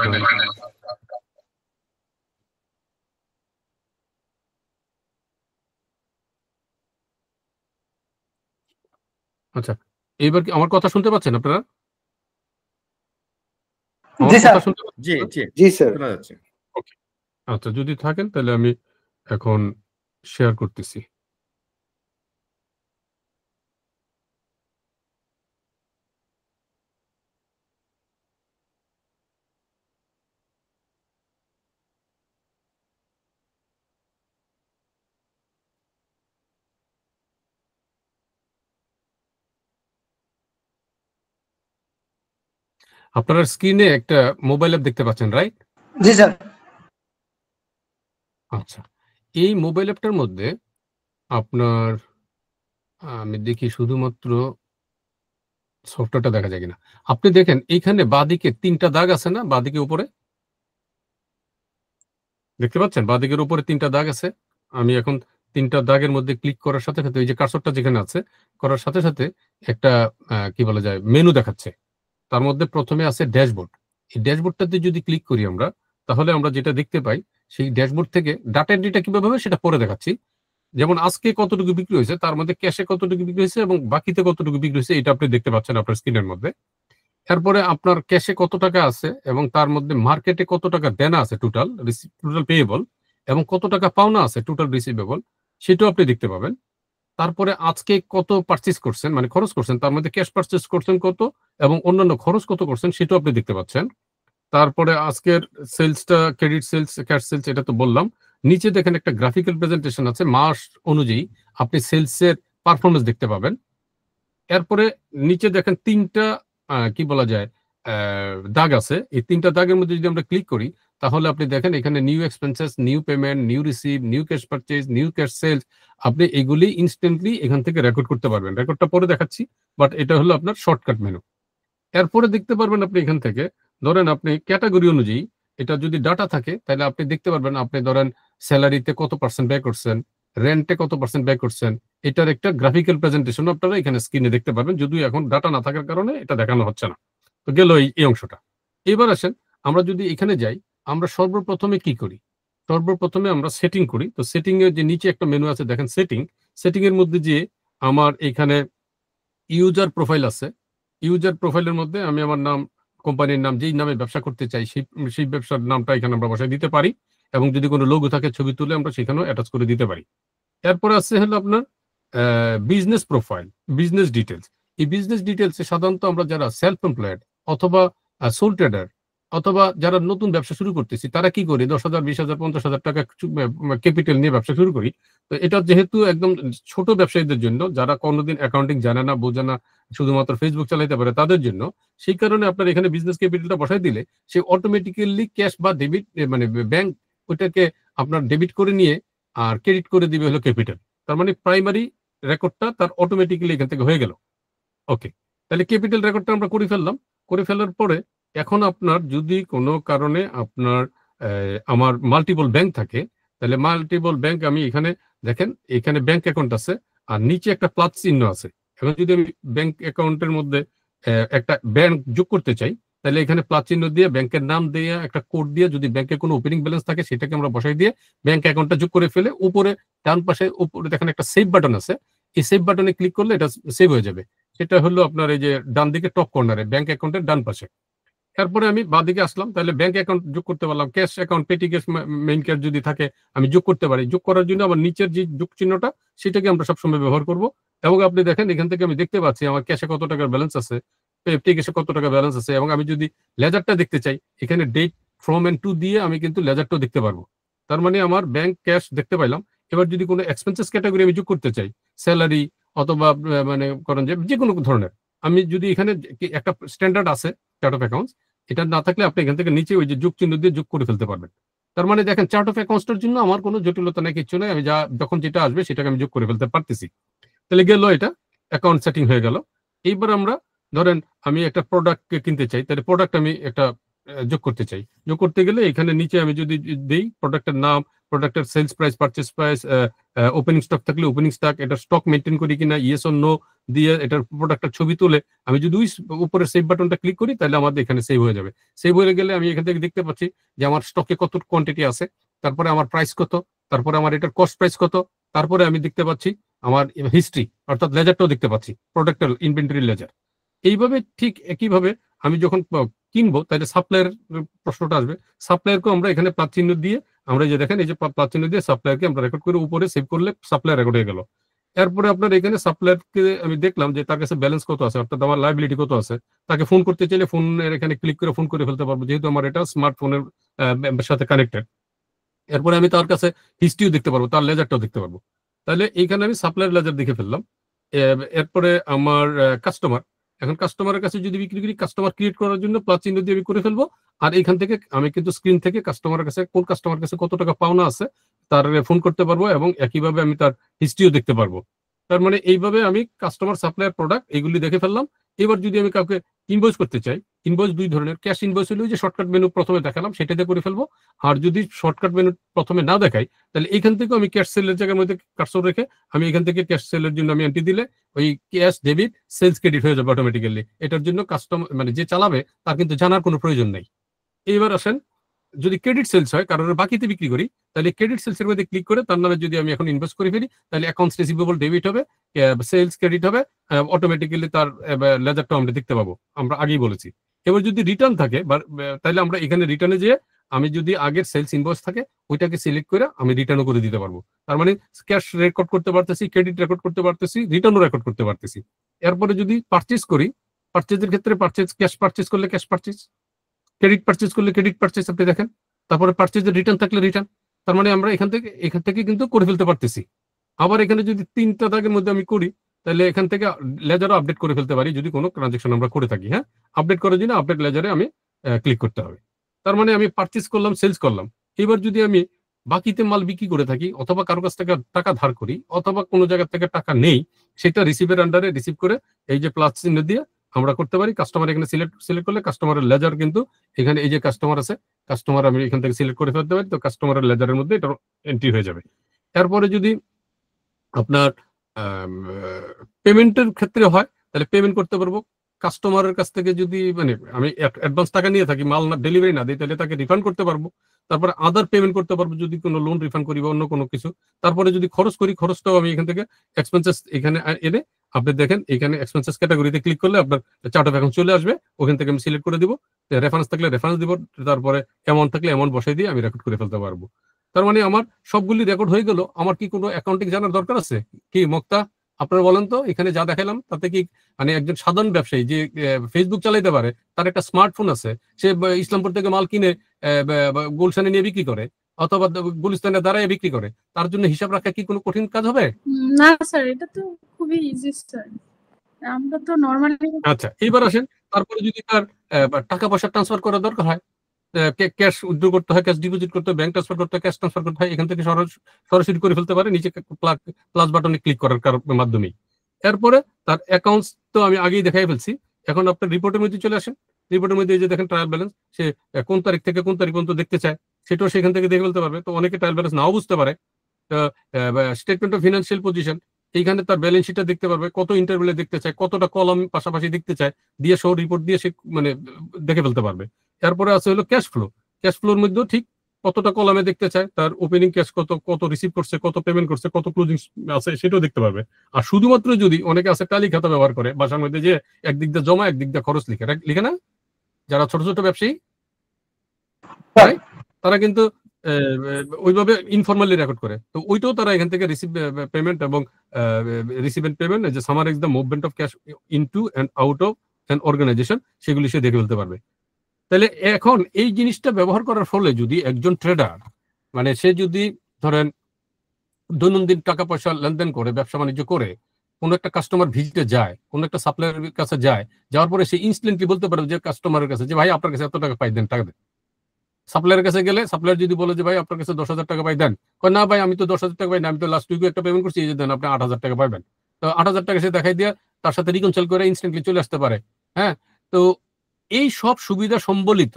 আচ্ছা, এইবার কি আমার কথা শুনতে পাচ্ছেন আপনারা? জি স্যার। ওকে, আচ্ছা, যদি থাকেন তাহলে আমি এখন শেয়ার করতেছি। আপনারা স্ক্রিনে একটা মোবাইল অ্যাপ দেখতে পাচ্ছেন, রাইট? জি স্যার। আচ্ছা, এই মোবাইল অ্যাপটার মধ্যে আপনার আমি দেখি শুধুমাত্র সফটওয়্যারটা দেখা যায় কিনা। আপনি দেখেন এইখানে বাঁদিকে 3টা দাগ আছে না, বাঁদিকে উপরে দেখতে পাচ্ছেন? বাঁদিকের উপরে 3টা দাগ আছে। আমি এখন 3টা দাগের মধ্যে ক্লিক করার সাথে সাথে ওই যে কার্সরটা যেখানে আছে করার সাথে সাথে একটা কি বলা যায় মেনু দেখাচ্ছে। তার মধ্যে প্রথমে আছে ড্যাশবোর্ড। এই ড্যাশবোর্ডটাতে যদি ক্লিক করি আমরা, তাহলে আমরা যেটা দেখতে পাই সেই ড্যাশবোর্ড থেকে ডাটা এন্ট্রিটা কিভাবে হবে সেটা পরে দেখাচ্ছি। যেমন আজকে কতটুকু বিক্রি হয়েছে, তার মধ্যে ক্যাশে কতটুকু বিক্রি হয়েছে এবং বাকিতে কতটুকু বিক্রি হয়েছে, এটা আপনি দেখতে পাচ্ছেন আপনার স্ক্রিনের মধ্যে। তারপরে আপনার ক্যাশে কত টাকা আছে এবং তার মধ্যে মার্কেটে কত টাকা দেনা আছে, টোটাল পেয়েবল, এবং কত টাকা পাওনা আছে, টোটাল রিসিভেবল, সেটাও আপনি দেখতে পাবেন। তারপরে আজকে কত পারচেজ করছেন, মানে খরচ করছেন, তার মধ্যে ক্যাশ পারচেজ করছেন কত এবং অন্যান্য খরচ কত করছেন সেটাও আপনি দেখতে পাচ্ছেন। তারপরে আজকের সেলসটা ক্রেডিট সেলস, ক্যাশ সেলস, এটা তো বললাম। নিচে দেখেন একটা গ্রাফিক্যাল প্রেজেন্টেশন আছে, মাস অনুযায়ী আপনি সেলসের পারফরমেন্স দেখতে পাবেন। এরপরে নিচে দেখেন তিনটা কি বলা যায় দাগ আছে, এই তিনটা দাগের মধ্যে যদি আমরা ক্লিক করি তাহলে আপনি দেখেন এখানে new expenses, new payment, new receive, new cash purchase, new cash sales, আপনি এগুলি ইনস্ট্যান্টলি এখান থেকে রেকর্ড করতে পারবেন। রেকর্ডটা পরে দেখাচ্ছি, বাট এটা হলো আপনার শর্টকাট মেনু। এরপরে দেখতে পারবেন আপনি এখান থেকে ধরেন আপনি ক্যাটাগরি অনুযায়ী এটা যদি ডাটা থাকে তাহলে আপনি দেখতে পারবেন আপনি ধরেন স্যালারিতে কত পার্সেন্ট ব্যয় করছেন, রেন্টে কত পার্সেন্ট ব্যয় করছেন, এটার একটা গ্রাফিক্যাল প্রেজেন্টেশন আপনারা এখানে স্ক্রিনে দেখতে পাবেন, যদিও এখন ডাটা না থাকার কারণে এটা দেখানো হচ্ছে না। তো গেল এই অংশটা। এবার আসেন আমরা যদি এখানে যাই, আমরা সর্বপ্রথমে কি করি, সর্বপ্রথমে আমরা সেটিং করি। তো সেটিং এর যে নিচে একটা মেনু আছে দেখেন সেটিং এর মধ্যে যে আমার এখানে ইউজার প্রোফাইল আছে, ইউজার প্রোফাইলের মধ্যে আমি আমার নাম, কোম্পানির নাম, যেই নামে ব্যবসা করতে চাই সেই ব্যবসার নামটা এখানে আমরা বসাই দিতে পারি, এবং যদি কোনো লোগো থাকে ছবি তুলে আমরা সেখানেও অ্যাটাচ করে দিতে পারি। এরপরে আছে হলো আপনার বিজনেস প্রোফাইল, বিজনেস ডিটেলস। এই বিজনেস ডিটেলসে সাধারণত আমরা যারা সেলফ এমপ্লয়েড অথবা সোল ট্রেডার অথবা যারা নতুন ব্যবসা শুরু করতেছি তারা কি করি 10,000, 20,000, 50,000 টাকা ক্যাপিটাল নিয়ে ব্যবসা শুরু করি। তো এটা যেহেতু একদম ছোট ব্যবসায়ীদের জন্য, যারা কোনোদিন অ্যাকাউন্টিং জানে না, বোঝে না, শুধুমাত্র ফেসবুক চালাইতে পারে তাদের জন্য, সেই কারণে আপনার এখানে বিজনেস ক্যাপিটালটা বসাই দিলে সে অটোমেটিক্যালি ক্যাশ বা ডেবিট মানে ব্যাংক ওইটাকে আপনার ডেবিট করে নিয়ে আর ক্রেডিট করে দিবে হলো ক্যাপিটাল। তার মানে প্রাইমারি রেকর্ডটা তার অটোমেটিক্যালি এখান থেকে হয়ে গেল। ওকে, তাহলে ক্যাপিটাল রেকর্ডটা আমরা করে ফেললাম। করে ফেলার পরে এখন আপনার যদি কোনো কারণে আপনার আমার মাল্টিপল ব্যাংক থাকে, তাহলে মাল্টিপল ব্যাংক আমি এখানে দেখেন এখানে ব্যাংক অ্যাকাউন্ট আছে আর নিচে একটা প্লাস চিহ্ন আছে। এখন যদি আমি ব্যাংক অ্যাকাউন্টের মধ্যে একটা ব্যাংক যোগ করতে চাই তাহলে এখানে প্লাস চিহ্ন দিয়ে ব্যাংকের নাম দিয়ে একটা কোড দিয়ে যদি ব্যাংকে কোনো ওপেনিং ব্যালেন্স থাকে সেটাকে আমরা বসাই দিয়ে ব্যাংক অ্যাকাউন্টটা যোগ করে ফেলে উপরে ডান পাশে উপরে দেখেন একটা সেভ বাটন আছে, এই সেভ বাটনে ক্লিক করলে এটা সেভ হয়ে যাবে। সেটা হলো আপনার এই যে ডান দিকে টপ কর্নারে ব্যাংক অ্যাকাউন্টের ডান পাশে। তারপরে আমি বাদিকে আসলাম, তাহলে ব্যাংক অ্যাকাউন্ট যোগ করতে পারলাম, ক্যাশ অ্যাকাউন্ট, পেটি ক্যাশ, মেইন ক্যাশ যদি থাকে আমি যোগ করতে পারি। যোগ করার জন্য আমার নিচের যে যোগ চিহ্নটা সেটাকে আমরা সবসময় ব্যবহার করব। এবং আপনি দেখেন এখান থেকে আমি দেখতে পাচ্ছি আমার ক্যাশে কত টাকার ব্যালেন্স আছে, পেটি ক্যাশে কত টাকা ব্যালেন্স আছে, এবং আমি যদি লেজারটা দেখতে চাই এখানে ডেট, ফ্রম এন্ড টু দিয়ে আমি কিন্তু লেজারটাও দেখতে পারবো। তার মানে আমার ব্যাংক ক্যাশ দেখতে পাইলাম। এবার যদি কোনো এক্সপেন্সেস ক্যাটাগরি আমি যোগ করতে চাই, স্যালারি অথবা মানে করেন যে কোনো ধরনের, আমি যদি এখানে একটা স্ট্যান্ডার্ড আছে চার্ট অফ অ্যাকাউন্টস, এটা না থাকলে আপনি এখান থেকে নিচে ওই যে যোগ চিহ্ন দিয়ে যোগ করে ফেলতে পারবেন। তার মানে দেখেন চার্ট অফ অ্যাকাউন্টসটার জন্য আমার কোনো জটিলতা নেই, কিছু নেই, আমি যখন যেটা আসবে সেটাকে আমি যোগ করে ফেলতে পারতেছি। তাহলে গেল এটা অ্যাকাউন্ট সেটিং হয়ে গেল। এইবার আমরা ধরেন আমি একটা প্রোডাক্ট কিনতে চাই, তাহলে প্রোডাক্ট আমি একটা যোগ করতে চাই। যোগ করতে গেলে এখানে নিচে আমি যদি দিই প্রোডাক্টের নাম, প্রোডাক্টের sales price, purchase price, opening stock থাকলে ওপেনিং স্টক, এটা স্টক মেনটেন করি কিনা, ইয়েস অর নো দিয়ে এটার প্রোডাক্টের ছবি তুলে আমি যদি উপরে সেভ বাটনটা ক্লিক করি তাহলে আমাদের এখানে সেভ হয়ে যাবে। সেভ হয়ে গেলে আমি এখান থেকে দেখতে পাচ্ছি যে আমার স্টকে কত কোয়ান্টিটি আছে, তারপরে আমার প্রাইস কত, তারপরে আমার এটার কস্ট প্রাইস কত, তারপরে আমি দেখতে পাচ্ছি আমার হিস্ট্রি অর্থাৎ লেজারটাও দেখতে পাচ্ছি, প্রোডাক্টের ইনভেন্টরি লেজার। এইভাবে ঠিক একইভাবে আমি যখন কিনবো তাহলে সাপ্লায়ার প্রশ্নটা আসবে, সাপ্লায়ারকেও আমরা এখানে প্লাস চিহ্ন দিয়ে আমরা যে দেখেন এই যে প্লাস চিহ্ন দিয়ে সাপ্লায়ারকে আমরা রেকর্ড করে উপরে সেভ করলে সাপ্লায়ার রেকর্ড হয়ে গেল। এরপরে আপনার এখানে সাপ্লায়ারকে আমি দেখলাম যে তার কাছে ব্যালেন্স কত আছে, অর্থাৎ আমার লাইবিলিটি কত আছে। তাকে ফোন করতে চাইলে ফোনের এখানে ক্লিক করে ফোন করে ফেলতে পারবো, যেহেতু আমার এটা স্মার্টফোনের সাথে কানেক্টেড। এরপরে আমি তার কাছে হিস্ট্রিও দেখতে পারবো, তার লেজারটাও দেখতে পারবো। তাহলে এইখানে আমি সাপ্লায়ার লেজার দেখে ফেললাম। এরপরে আমার কাস্টমার, এখন কাস্টমারের কাছে যদি বিক্রি করি কাস্টমার ক্রিয়েট করার জন্য প্লাস চিহ্ন দিয়ে আমি করে ফেলবো। আর এখান থেকে আমি কিন্তু স্ক্রিন থেকে কাস্টমারের কাছে কোন কাস্টমার কাছে কত টাকা পাওনা আছে তার ফোন করতে পারবো এবং একইভাবে আমি তার হিস্ট্রিও দেখতে পারবো। তার মানে এইভাবে আমি কাস্টমার, সাপ্লায়ার, প্রোডাক্ট এইগুলি দেখে ফেললাম। এবার যদি আমি কাউকে ইনভয়েস করতে চাই, ইনভয়েস দুই ধরনের, ক্যাশ ইনভয়েস হলে যে শর্টকাট মেনু প্রথমে দেখালাম সেটাতে করে ফেলবো। আর যদি শর্টকাট মেনু প্রথমে না দেখাই তাহলে এখান থেকে আমি ক্যাশ সেলের জায়গার মধ্যে কার্সর রেখে আমি এখান থেকে ক্যাশ সেলের জন্য আমি এন্ট্রি দিলে ওই ক্যাশ ডেবিট সেলস ক্রেডিট হয়ে যাবে অটোমেটিক্যালি। এটার জন্য কাস্টমার মানে যে চালাবে তার কিন্তু জানার কোনো প্রয়োজন নেই। এইবার আসেন যদি ক্রেডিট সেলস হয়, কারোর বাকিতে বিক্রি করি, তাহলে ক্রেডিট সেলস এর মধ্যে ক্লিক করে তার নামে যদি আমি এখন ইনভেস্ট করে ফেলি তাহলে অ্যাকাউন্টস রিসিভেবল ডেবিট হবে, সেলস ক্রেডিট হবে, অটোমেটিক্যালি তার লেজারটা আমরা দেখতে পাবো, আমরা আগেই বলেছি। এবার যদি রিটার্ন থাকে তাহলে আমরা এখানে রিটার্নে যেয়ে আমি যদি আগের সেলস ইনভয়েস থাকে ওইটাকে সিলেক্ট করে আমি রিটার্নও করে দিতে পারবো। তার মানে ক্যাশ রেকর্ড করতে পারতেছি, ক্রেডিট রেকর্ড করতে পারতেছি, রিটার্নও রেকর্ড করতে পারতেছি। এরপরে যদি পারচেজ করি, পারচেজের ক্ষেত্রে পারচেজ, ক্যাশ পারচেজ করলে ক্যাশ পারচেজ, ক্রেডিট পারচেজ করলে ক্রেডিট পারচেজ আপনি দেখেন, তারপরে পারচেজের রিটার্ন থাকলে রিটার্ন, তার মানে আমরা এখান থেকে কিন্তু করে ফেলতে পারতেছি। আবার এখানে যদি 3টা দাগের মধ্যে আমি করি, তাহলে এখান থেকে লেজারও আপডেট করে ফেলতে পারি যদি কোনো ট্রানজেকশন আমরা করে থাকি। হ্যাঁ, আপডেট করার জন্য আপডেট লেজারে আমি ক্লিক করতে হবে। তার মানে আমি পারচেজ করলাম, সেলস করলাম। এবার যদি আমি বাকিতে মাল বিক্রি করে থাকি, অথবা কারো কাছ থেকে টাকা ধার করি, অথবা কোনো জায়গা থেকে টাকা নেই, সেটা রিসিভের আন্ডারে রিসিভ করে এই যে প্লাস চিহ্ন দিয়ে আমরা করতে পারি। কাস্টমার এখানে সিলেক্ট করলে কাস্টমারের লেজার কিন্তু এখানে এই যে কাস্টমার আছে, কাস্টমার আমি এখান থেকে সিলেক্ট করে ফেলতে পারি। তো কাস্টমারের লেজারের মধ্যে এটা এন্ট্রি হয়ে যাবে। তারপরে যদি আপনার পেমেন্টের ক্ষেত্রে হয়, তাহলে পেমেন্ট করতে পারবো। কাস্টমারের কাছ থেকে যদি মানে আমি অ্যাডভান্স টাকা নিয়ে থাকি, মাল না ডেলিভারি না দিই, তাহলে তাকে রিফান্ড করতে পারবো। তারপরে আদার পেমেন্ট করতে পারবো যদি কোনো লোন রিফান্ড করি বা অন্য কোনো কিছু। তারপরে যদি খরচ করি, খরচটাও আমি এখান থেকে এক্সপেন্সেস এখানে এনে আপনি দেখেন এখানে এক্সপেন্সেস ক্যাটাগরিতে ক্লিক করলে আপনার চার্ট অফ অ্যাকাউন্ট চলে আসবে। ওখান থেকে আমি সিলেক্ট করে দিব, রেফারেন্স থাকলে রেফারেন্স দিব, তারপরে অ্যামাউন্ট থাকলে অ্যামাউন্ট বসাই দিয়ে আমি রেকর্ড করে ফেলতে পারবো। তার মানে আমার সবগুলি রেকর্ড হয়ে গেল। আমার কি কোনো অ্যাকাউন্টিং জানার দরকার আছে কি মুক্তা? আপনারা বলেন তো, এখানে যা দেখালাম তাতে কি মানে একজন সাধারণ ব্যবসায়ী যে ফেসবুক চালাইতে পারে, তার একটা স্মার্টফোন আছে, সে ইসলামপুর থেকে মাল কিনে গুলশানে নিয়ে বিক্রি করে অথবা গুলিস্তানে দাঁড়ায় বিক্রি করে, তার জন্য হিসাব রাখা কি কোনো কঠিন কাজ হবে? না স্যার, এটা তো খুবই ইজি স্যার, আমরা তো নরমালি। আচ্ছা, এইবার আসেন, তারপরে যদি তার টাকা পয়সা ট্রান্সফার করার দরকার হয়, ক্যাশ উইথড্র করতে হয়, ক্যাশ ডিপোজিট করতে হয়, ব্যাংক ট্রান্সফার করতে হয়, ক্যাশ ট্রান্সফার করতে হয়, এখান থেকে সরাসরি করে ফেলতে পারে নিচে প্লাস বাটনে ক্লিক করার মাধ্যমেই। এরপরে তার অ্যাকাউন্টস তো আমি আগেই দেখাই ফেলছি। এখন আপনার রিপোর্টের মধ্যে চলে আসেন। রিপোর্টের মধ্যে এই যে দেখেন ট্রায়াল ব্যালেন্স, সে কোন তারিখ থেকে কোন তারিখ পর্যন্ত দেখতে চায় সেটাও সেখান থেকে দেখে ফেলতে পারবে। তো অনেকে ট্রায়াল ব্যালেন্স নাও বুঝতে পারে। স্টেটমেন্ট অফ ফিনান্সিয়াল পজিশন, এইখানে তার ব্যালেন্স শিটটা দেখতে পারবে, কত ইন্টারভেলে দেখতে চায়, কতটা কলম পাশাপাশি দেখতে চায়, দিয়ে সহ রিপোর্ট দিয়ে সে মানে দেখে ফেলতে পারবে। এরপরে আছে হলো ক্যাশ ফ্লো। ক্যাশ ফ্লোর মধ্যেও ঠিক কতটা কলামে দেখতে চায়, তার ওপেনিং ক্যাশ কত রিসিভ করছে, কত পেমেন্ট করছে, কত ক্লোজিং আছে সেটাও দেখতে পারবে। আর শুধুমাত্র যদি অনেকে আছে টালি খাতা ব্যবহার করে বাসার মধ্যে, যে একদিক দিয়ে জমা একদিক দিয়ে খরচ লিখে না, যারা ছোট ছোট ব্যবসায়ী তারা কিন্তু ওইভাবে ইনফরমালি রেকর্ড করে। তো ওইটাও তারা এখান থেকে রিসিভ পেমেন্ট এবং রিসিভ এন্ড পেমেন্ট, যে summarise the movement of cash into and out of an organisation, সেগুলি সে দেখে ফেলতে পারবে। তাহলে এখন এই জিনিসটা ব্যবহার করার ফলে যদি একজন ট্রেডার মানে সে যদি ধরেন দৈনন্দিন টাকা পয়সা লেনদেন করে, ব্যবসা বাণিজ্য করে, কোনো একটা কাস্টমার ভিজিটে যায়, কোনো একটা সাপ্লায়ারের কাছে যায়, যাওয়ার পরে সে ইনস্ট্যান্টলি বলতে পারে যে কাস্টমারের কাছে যে ভাই আপনার কাছে এত টাকা পাই দেন, টাকা দেন। সাপ্লায়ারের কাছে গেলে সাপ্লায়ার যদি বলে যে ভাই আপনার কাছে 10,000 টাকা পাই দেন, না ভাই আমি তো 10,000 টাকা পাই না, আমি তো লাস্ট উইকে একটা পেমেন্ট করছি, এই যে দেন আপনি 8,000 টাকা পাইবেন। তো 8,000 টাকা সে দেখাই দিয়ে তার সাথে রিকনসাইল করে ইনস্ট্যান্টলি চলে আসতে পারে। হ্যাঁ, তো এই সব সুবিধা সম্বলিত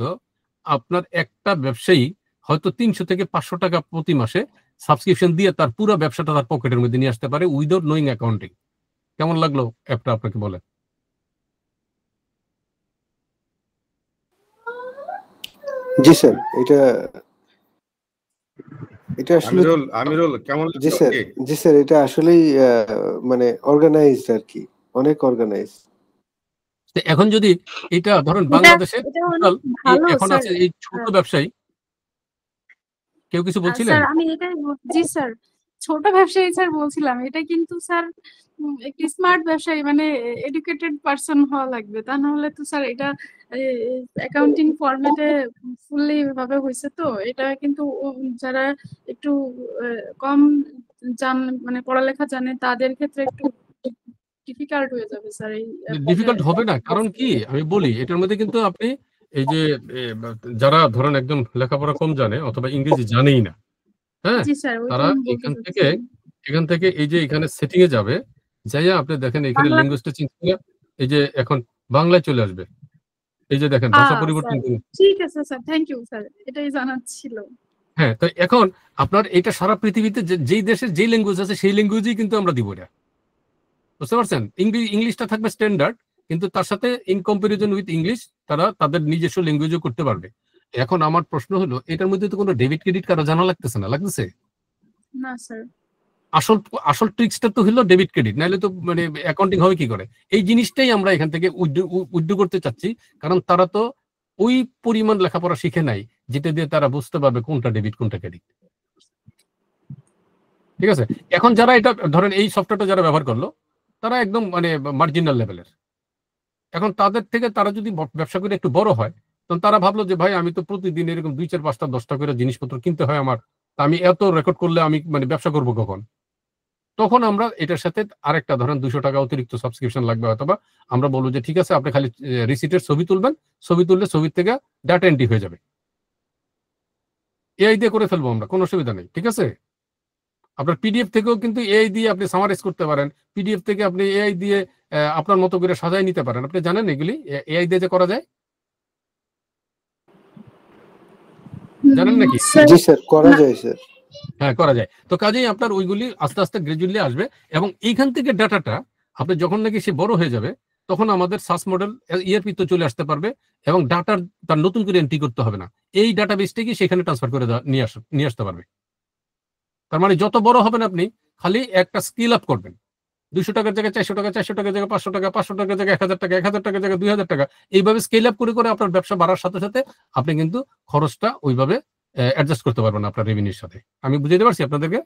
আপনার একটা ব্যবসায়ী হয়তো 300 থেকে 500 টাকা প্রতি মাসে সাবস্ক্রিপশন দিয়ে তার পুরো ব্যবসাটা তার পকেটের মধ্যে নিয়ে আসতে পারে উইদাউট নোয়িং অ্যাকাউন্টিং। কেমন লাগলো অ্যাপটা আপনাকে বলে? জি স্যার, এটা আসলে আমিরুল কেমন জি স্যার, জি স্যার, এটা আসলেই মানে অর্গানাইজড আর কি, অনেক অর্গানাইজ। এখন যদি এটা ধরেন বাংলাদেশে এখন আছে এই ছোট ব্যবসায়ী, কেউ কিছু বলছিলেন? স্যার আমি এটাই জি স্যার, ছোট ব্যবসায়ী স্যার বলছিলাম, এটা কিন্তু স্যার একটি স্মার্ট ব্যবসায়ী মানে এডুকেটেড পারসন হওয়া লাগবে, তা না হলে তো স্যার এটা অ্যাকাউন্টিং ফরম্যাটে ফুললি ভাবে হয়েছে। তো এটা কিন্তু যারা একটু কম মানে পড়ালেখা জানে তাদের ক্ষেত্রে একটু ডিফিকাল্ট হয়ে যাবে স্যার। এই ডিফিকাল্ট হবে না, কারণ কি আমি বলি, এটার মধ্যে কিন্তু আপনি এই যে যারা ধরেন একদম লেখাপড়া কম জানে অথবা ইংরেজি জানেই না, হ্যাঁ, তারা এখান থেকে এই যে এখানে সেটিং এ যাবে, যাইয়া আপনি দেখেন এখানে ল্যাঙ্গুয়েজটা চেঞ্জ করে এই যে এখন বাংলায় চলে আসবে। এই যে দেখেন ভাষা পরিবর্তন। ঠিক আছে স্যার, থ্যাংক ইউ স্যার, এটাই জানার ছিল। হ্যাঁ, তো এখন আপনার এটা সারা পৃথিবীতে যেই দেশের যেই ল্যাঙ্গুয়েজ আছে সেই ল্যাঙ্গুয়েজই কিন্তু আমরা দিব এটা, বুঝতে পারছেন? ইংলিশটা থাকবে স্ট্যান্ডার্ড, কিন্তু তার সাথে ইন কম্পারিজন উইথ ইংলিশ তারা তাদের নিজস্ব ল্যাঙ্গুয়েজও করতে পারবে। এখন আমার প্রশ্ন হলো, এটার মধ্যে তো কোনো ডেবিট ক্রেডিট কারো জানা লাগতেছে না, লাগতেছে? না স্যার, আসল ট্রিক্সটা তো হলো ডেবিট ক্রেডিট, নাহলে তো মানে অ্যাকাউন্টিং হবে কি করে? এই জিনিসটাই আমরা এখান থেকে উইথড্র করতে চাচ্ছি, কারণ তারা তো ওই পরিমাণ লেখাপড়া শিখে নাই যেটা দিয়ে তারা বুঝতে পারবে কোনটা ডেবিট কোনটা ক্রেডিট। ঠিক আছে, এখন যারা এটা ধরেন এই সফটওয়্যারটা যারা ব্যবহার করলো তারা একদম মানে মার্জিনাল লেভেলের। এখন তাদের থেকে তারা যদি ব্যবসা করে একটু বড় হয়, তখন তারা ভাবলো যে ভাই আমি তো প্রতিদিন এরকম 2, 4, 5টা 10টা করে জিনিসপত্র কিনতে হয় আমার, আমি এত রেকর্ড করলে আমি মানে ব্যবসা করবো কখন? তখন আমরা এটার সাথে আরেকটা ধরেন 200 টাকা অতিরিক্ত সাবস্ক্রিপশন লাগবে হয়তো, বা আমরা বলবো যে ঠিক আছে আপনি খালি রিসিটের ছবি তুলবেন, ছবি তুললে ছবির থেকে ডাটা এন্ট্রি হয়ে যাবে। এআই দিয়ে করে ফেলবো আমরা, কোনো অসুবিধা নেই, ঠিক আছে? আপনার পিডিএফ থেকেও কিন্তু এআই দিয়ে আপনি সামারাইজ করতে পারেন, পিডিএফ থেকে আপনি এআই দিয়ে আপনার মতো করে সাজায় নিতে পারেন। আপনি জানেন এগুলি এআই দিয়ে যে করা যায়? জানেন নাকি? জি স্যার, করা যায় স্যার। হ্যাঁ, করা যায়। তো কাজেই আপনার ওইগুলি আস্তে আস্তে গ্রাজুয়ালি আসবে, এবং এইখান থেকে ডাটাটা আপনি যখন নাকি সে বড় হয়ে যাবে তখন আমাদের সার্চ মডেল ইআরপি তো চলে আসতে পারবে, এবং ডাটার তার নতুন করে এন্ট্রি করতে হবে না, এই ডাটাবেসটাকে সেখানে ট্রান্সফার করে নিয়ে আসতে পারবে। তার মানে যত বড় হবেন আপনি খালি একটা স্কিল আপ করবেন, 200 টাকার জায়গায় 400 টাকা, 400 টাকার জায়গায় 500 টাকা, 500 টাকার জায়গায় 1000 টাকা, 1000 টাকার জায়গায় 2000 টাকা, এইভাবে স্কেল আপ করে করে আপনার ব্যবসা বাড়ার সাথে সাথে আপনি কিন্তু খরচটা ওইভাবে অ্যাডজাস্ট করতে পারবেন আপনার রেভিনিউর সাথে। আমি বুঝাতে পারছি আপনাদেরকে?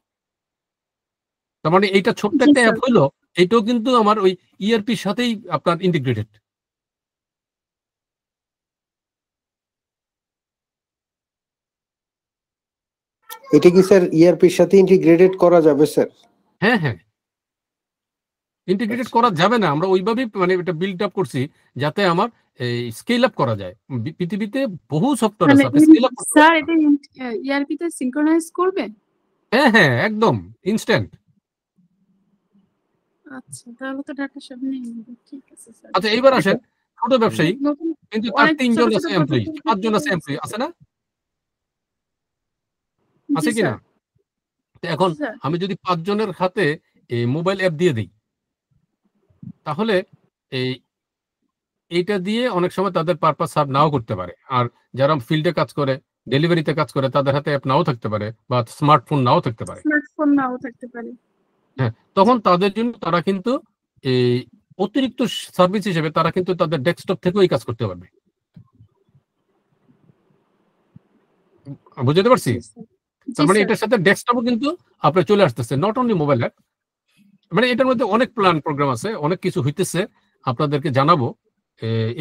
তার মানে এইটা ছোট্ট একটা অ্যাপ হইলো, এইটাও কিন্তু আমার ওই ইআরপির সাথেই আপনার ইন্টিগ্রেটেড। এটা কি স্যার ইআরপির সাথে ইন্টিগ্রেটেড করা যাবে স্যার? হ্যাঁ হ্যাঁ, ইন্টিগ্রেটেড করা যাবে না, আমরা ওইভাবেই মানে এটা বিল্ড আপ করছি যাতে আমার এই স্কেল আপ করা যায়। পৃথিবীতে বহু সফটওয়্যার আছে, আপনি স্কেল আপ করতে স্যার পারবেন। এটা ইআরপি তে সিনক্রোনাইজ করবে? হ্যাঁ হ্যাঁ, একদম ইনস্ট্যান্ট। আচ্ছা, তাহলে তো ডাটা সব নেই। ঠিক আছে স্যার। আচ্ছা, এইবার আসেন ছোট ব্যবসায়ী, নতুন কিন্তু তার অনেক 3 ছোট জন ছোট আছে এমপ্লয়ি, 5 জন আছে এমপ্লয়ি, আছে না? আছে জি কিনা? স্যার। এখন স্যার আমি যদি 5 জনের হাতে এই মোবাইল অ্যাপ দিয়ে দিই, তাহলে এই এইটা দিয়ে অনেক সময় তাদের পারপাস সার্ভ নাও করতে পারে। আর যারা ফিল্ডে কাজ করে, ডেলিভারিতে কাজ করে, তাদের হাতে অ্যাপ নাও থাকতে পারে, বা স্মার্টফোন নাও থাকতে পারে। স্মার্টফোন নাও থাকতে পারে। হ্যাঁ, তখন তাদের জন্য তারা কিন্তু এই অতিরিক্ত সার্ভিস হিসেবে তারা কিন্তু তাদের ডেস্কটপ থেকেও এই কাজ করতে পারবে। বুঝতে পারছি? জি স্যার। তার জি মানে স্যার। এটার সাথে ডেস্কটপও কিন্তু আপনার চলে আসতেছে, নট অনলি মোবাইল অ্যাপ। মানে এটার মধ্যে অনেক প্ল্যান প্রোগ্রাম আছে, অনেক কিছু হইতেছে, আপনাদেরকে জানাবো।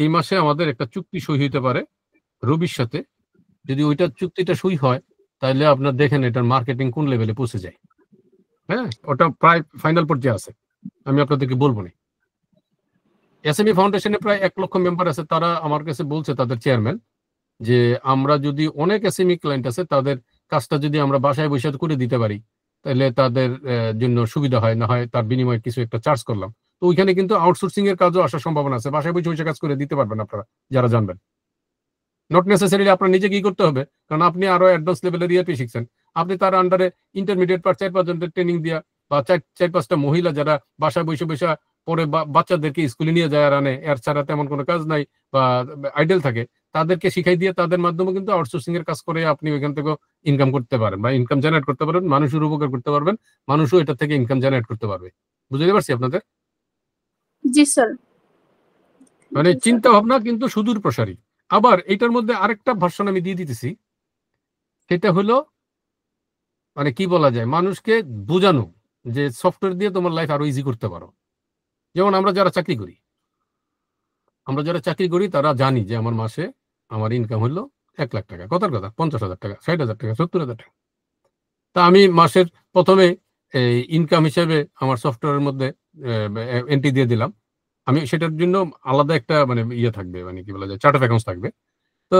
এই মাসে আমাদের একটা চুক্তি সই হইতে পারে রবির সাথে। যদি ওইটা চুক্তিটা সই হয় তাহলে আপনার দেখেন এটার মার্কেটিং কোন লেভেলে পৌঁছে যায়। হ্যাঁ, ওটা প্রায় ফাইনাল পর্যায়ে আছে, আমি আপনাদেরকে বলবো না। এসএমই ফাউন্ডেশনে প্রায় 1 লক্ষ মেম্বার আছে, তারা আমার কাছে বলছে তাদের চেয়ারম্যান যে আমরা যদি অনেক এসএমই ক্লায়েন্ট আছে তাদের কাজটা যদি আমরা বাসায় বসে করে দিতে পারি তাহলে তাদের জন্য সুবিধা হয়, না হয় তার বিনিময়ে কিছু একটা চার্জ করলাম। তো ওইখানে কিন্তু আউটসোর্সিং এর কাজও আসার সম্ভাবনা আছে, বাসায় বসে বসে কাজ করে দিতে পারবেন আপনারা যারা জানবেন। নট নেসেসারিলি আপনার নিজে কি করতে হবে, কারণ আপনি আরো অ্যাডভান্স লেভেলের ইআরপি শিখছেন, আপনি তার আন্ডারে ইন্টারমিডিয়েট 4-5 জনের ট্রেনিং দিয়া, বা 4-5টা মহিলা যারা বাসায় বসে বসে পরে বাচ্চাদেরকে স্কুলে নিয়ে যায় আর আনে, এর ছাড়া তেমন কোনো কাজ নাই বা আইডেল থাকে, তাদেরকে শিখাই দিয়ে তাদের মাধ্যমে কিন্তু আউটসোর্সিং এর কাজ করে আপনি ওইখান থেকে ইনকাম করতে পারেন বা ইনকাম জেনারেট করতে পারবেন, মানুষের উপকার করতে পারবেন, মানুষও এটা থেকে ইনকাম জেনারেট করতে পারবে। বুঝতে পারছি আপনাদের? জি স্যার। মানে চিন্তা ভাবনা কিন্তু সুদূর প্রসারী। আবার এটার মধ্যে আরেকটা ভার্সন আমি দিয়ে দিতেছি, সেটা হলো মানে কি বলা যায়, মানুষকে বোঝানো যে সফটওয়্যার দিয়ে তোমার লাইফ আরো ইজি করতে পারো। যেমন আমরা যারা চাকরি করি তারা জানি যে আমার মাসে আমার ইনকাম হলো 1 লাখ টাকা, কথার কথা 50,000 টাকা, 60,000 টাকা, 70,000 টাকা। তা আমি মাসের প্রথমে এই ইনকাম হিসেবে আমার সফটওয়্যারের মধ্যে এন্ট্রি দিয়ে দিলাম। আমি সেটার জন্য আলাদা একটা মানে ইয়ে থাকবে, মানে কি বলা যায়, চার্ট অফ অ্যাকাউন্টস থাকবে। তো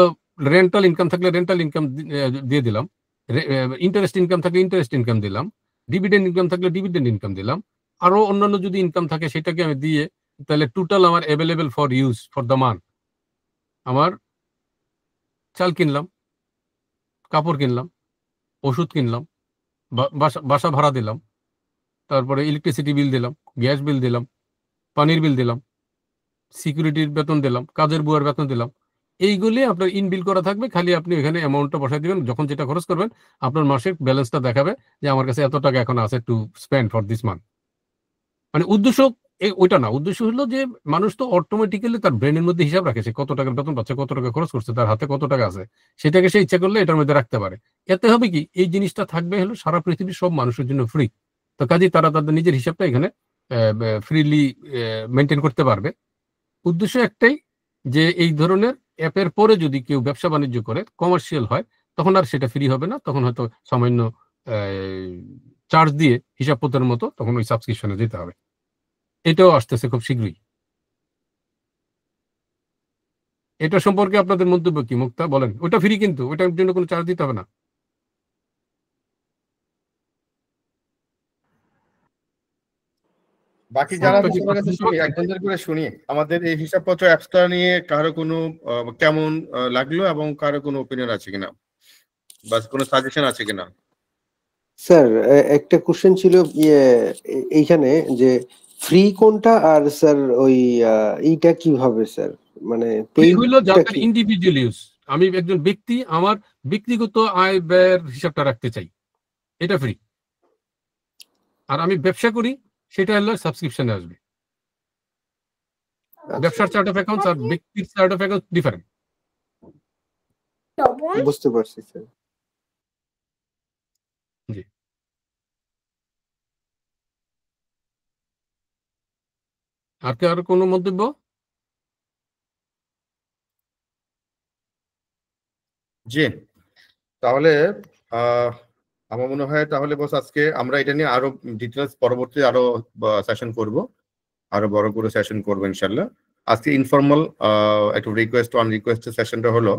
রেন্টাল ইনকাম থাকলে রেন্টাল ইনকাম দিয়ে দিলাম, ইন্টারেস্ট ইনকাম থাকলে ইন্টারেস্ট ইনকাম দিলাম, ডিভিডেন্ড ইনকাম থাকলে ডিভিডেন্ড ইনকাম দিলাম, আরো অন্যান্য যদি ইনকাম থাকে সেটাকে আমি দিয়ে, তাহলে টোটাল আমার available for use for the month আমার চাল কিনলাম, কাপড় কিনলাম, ওষুধ কিনলাম, বাসা ভাড়া দিলাম, তারপরে ইলেকট্রিসিটি বিল দিলাম, গ্যাস বিল দিলাম, পানির বিল দিলাম, সিকিউরিটির বেতন দিলাম, কাজের বুয়ার বেতন দিলাম। এইগুলি আপনার ইনবিল করা থাকবে, খালি আপনি এখানে অ্যামাউন্টটা বসাই দিবেন, যখন যেটা খরচ করবেন আপনার মাসের ব্যালেন্সটা দেখাবে যে আমার কাছে এত টাকা এখন আছে to spend for this month. মানে উদ্দেশ্য ওইটা না, উদ্দেশ্য হলো যে মানুষ তো অটোমেটিক্যালি তার ব্রেনের মধ্যে হিসাব রাখে, সে কত টাকার বেতন পাচ্ছে, কত টাকা খরচ করছে, তার হাতে কত টাকা আছে, সেটাকে সে ইচ্ছা করলে এটার মধ্যে রাখতে পারে। এতে হবে কি, এই জিনিসটা থাকবে হলো সারা পৃথিবীর সব মানুষের জন্য ফ্রি। তো কাজেই তারা তাদের নিজের হিসাবটা এখানে ফ্রিলি মেনটেন করতে পারবে। উদ্দেশ্য একটাই, যে এই ধরনের অ্যাপের পরে যদি কেউ ব্যবসা বাণিজ্য করে, কমার্শিয়াল হয়, তখন আর সেটা ফ্রি হবে না, তখন হয়তো সামান্য চার্জ দিয়ে হিসাবপত্রের মতো তখন ওই সাবস্ক্রিপশনে দিতে হবে। এটাও আসতেছে খুব শীঘ্রই। এটা সম্পর্কে আপনাদের মন্তব্য কি মুক্তা, বলেন? ওটা ফ্রি, কিন্তু ওটার জন্য কোনো চার্জ দিতে হবে না। বাকি যারা আছে সবার কাছে শুনি, একজনদের করে শুনি আমাদের এই হিসাবপত্র অ্যাপসটা নিয়ে কারো কোনো কেমন লাগলো এবং কারো কোনো ওপিনিয়ন আছে কিনা বা কোনো সাজেশন আছে কিনা। স্যার একটা কোশ্চেন ছিল এইখানে যে ফ্রি কোনটা আর স্যার ওই এইটা কিভাবে স্যার, মানে ফ্রি হইলো যাদের ইন্ডিভিজুয়াল ইউজ। আমি একজন ব্যক্তি, আমার ব্যক্তিগত আয় ব্যয়ের হিসাবটা রাখতে চাই, এটা ফ্রি। আর আমি ব্যবসা করি, সেটা হলো সাবস্ক্রিপশনে আসবে। ব্যবসার চার্ট অফ অ্যাকাউন্টস আর ব্যক্তির চার্ট অফ অ্যাকাউন্ট ডিফারেন্ট। বুঝতে পারছি স্যার। জি, আর কি আর কোনো মন্তব্য? জি, তাহলে আমার মনে হয় তাহলে বস আজকে আমরা এটা নিয়ে আরো ডিটেলস পরবর্তী আরো সেশন করব, আরো বড় করে সেশন করবো ইনশাল্লাহ। আজকে ইনফর্মাল একটা রিকোয়েস্ট অন রিকোয়েস্টের সেশনটা হলো,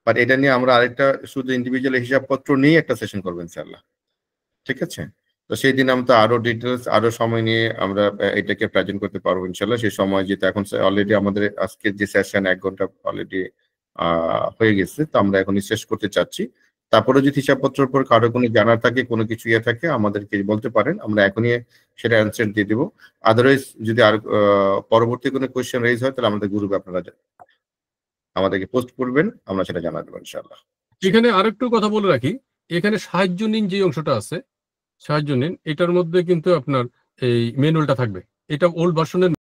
বাট এটা নিয়ে আমরা আরেকটা শুধু ইন্ডিভিজুয়াল হিসাবপত্র নিয়ে একটা সেশন করবো ইনশাল্লাহ, ঠিক আছে? তো সেই দিন আমরা আরো ডিটেলস আরো সময় নিয়ে আমরা এটাকে প্রেজেন্ট করতে পারবো ইনশাল্লাহ। সেই সময় যেটা এখন অলরেডি আমাদের আজকের যে সেশন 1 ঘন্টা অলরেডি হয়ে গেছে, তো আমরা এখন শেষ করতে চাচ্ছি। তারপরে যদি হিসাবপত্রের উপর কারো কোনো জানার থাকে, কোনো কিছু ইয়ে থাকে, আমাদেরকে বলতে পারেন, আমরা এখনই সেটা অ্যান্সার দিয়ে দেবো। আদারওয়াইজ যদি আর পরবর্তী কোনো কোয়েশ্চেন রেজ হয়, তাহলে আমাদের গ্রুপে আপনারা আমাদেরকে পোস্ট করবেন, আমরা সেটা জানা দেবো ইনশাআল্লাহ। এখানে আরেকটু কথা বলে রাখি, এখানে সাহায্য নিন যে অংশটা আছে, সাহায্য নিন, এটার মধ্যে কিন্তু আপনার এই ম্যানুয়ালটা থাকবে। এটা ওল্ড ভার্সনের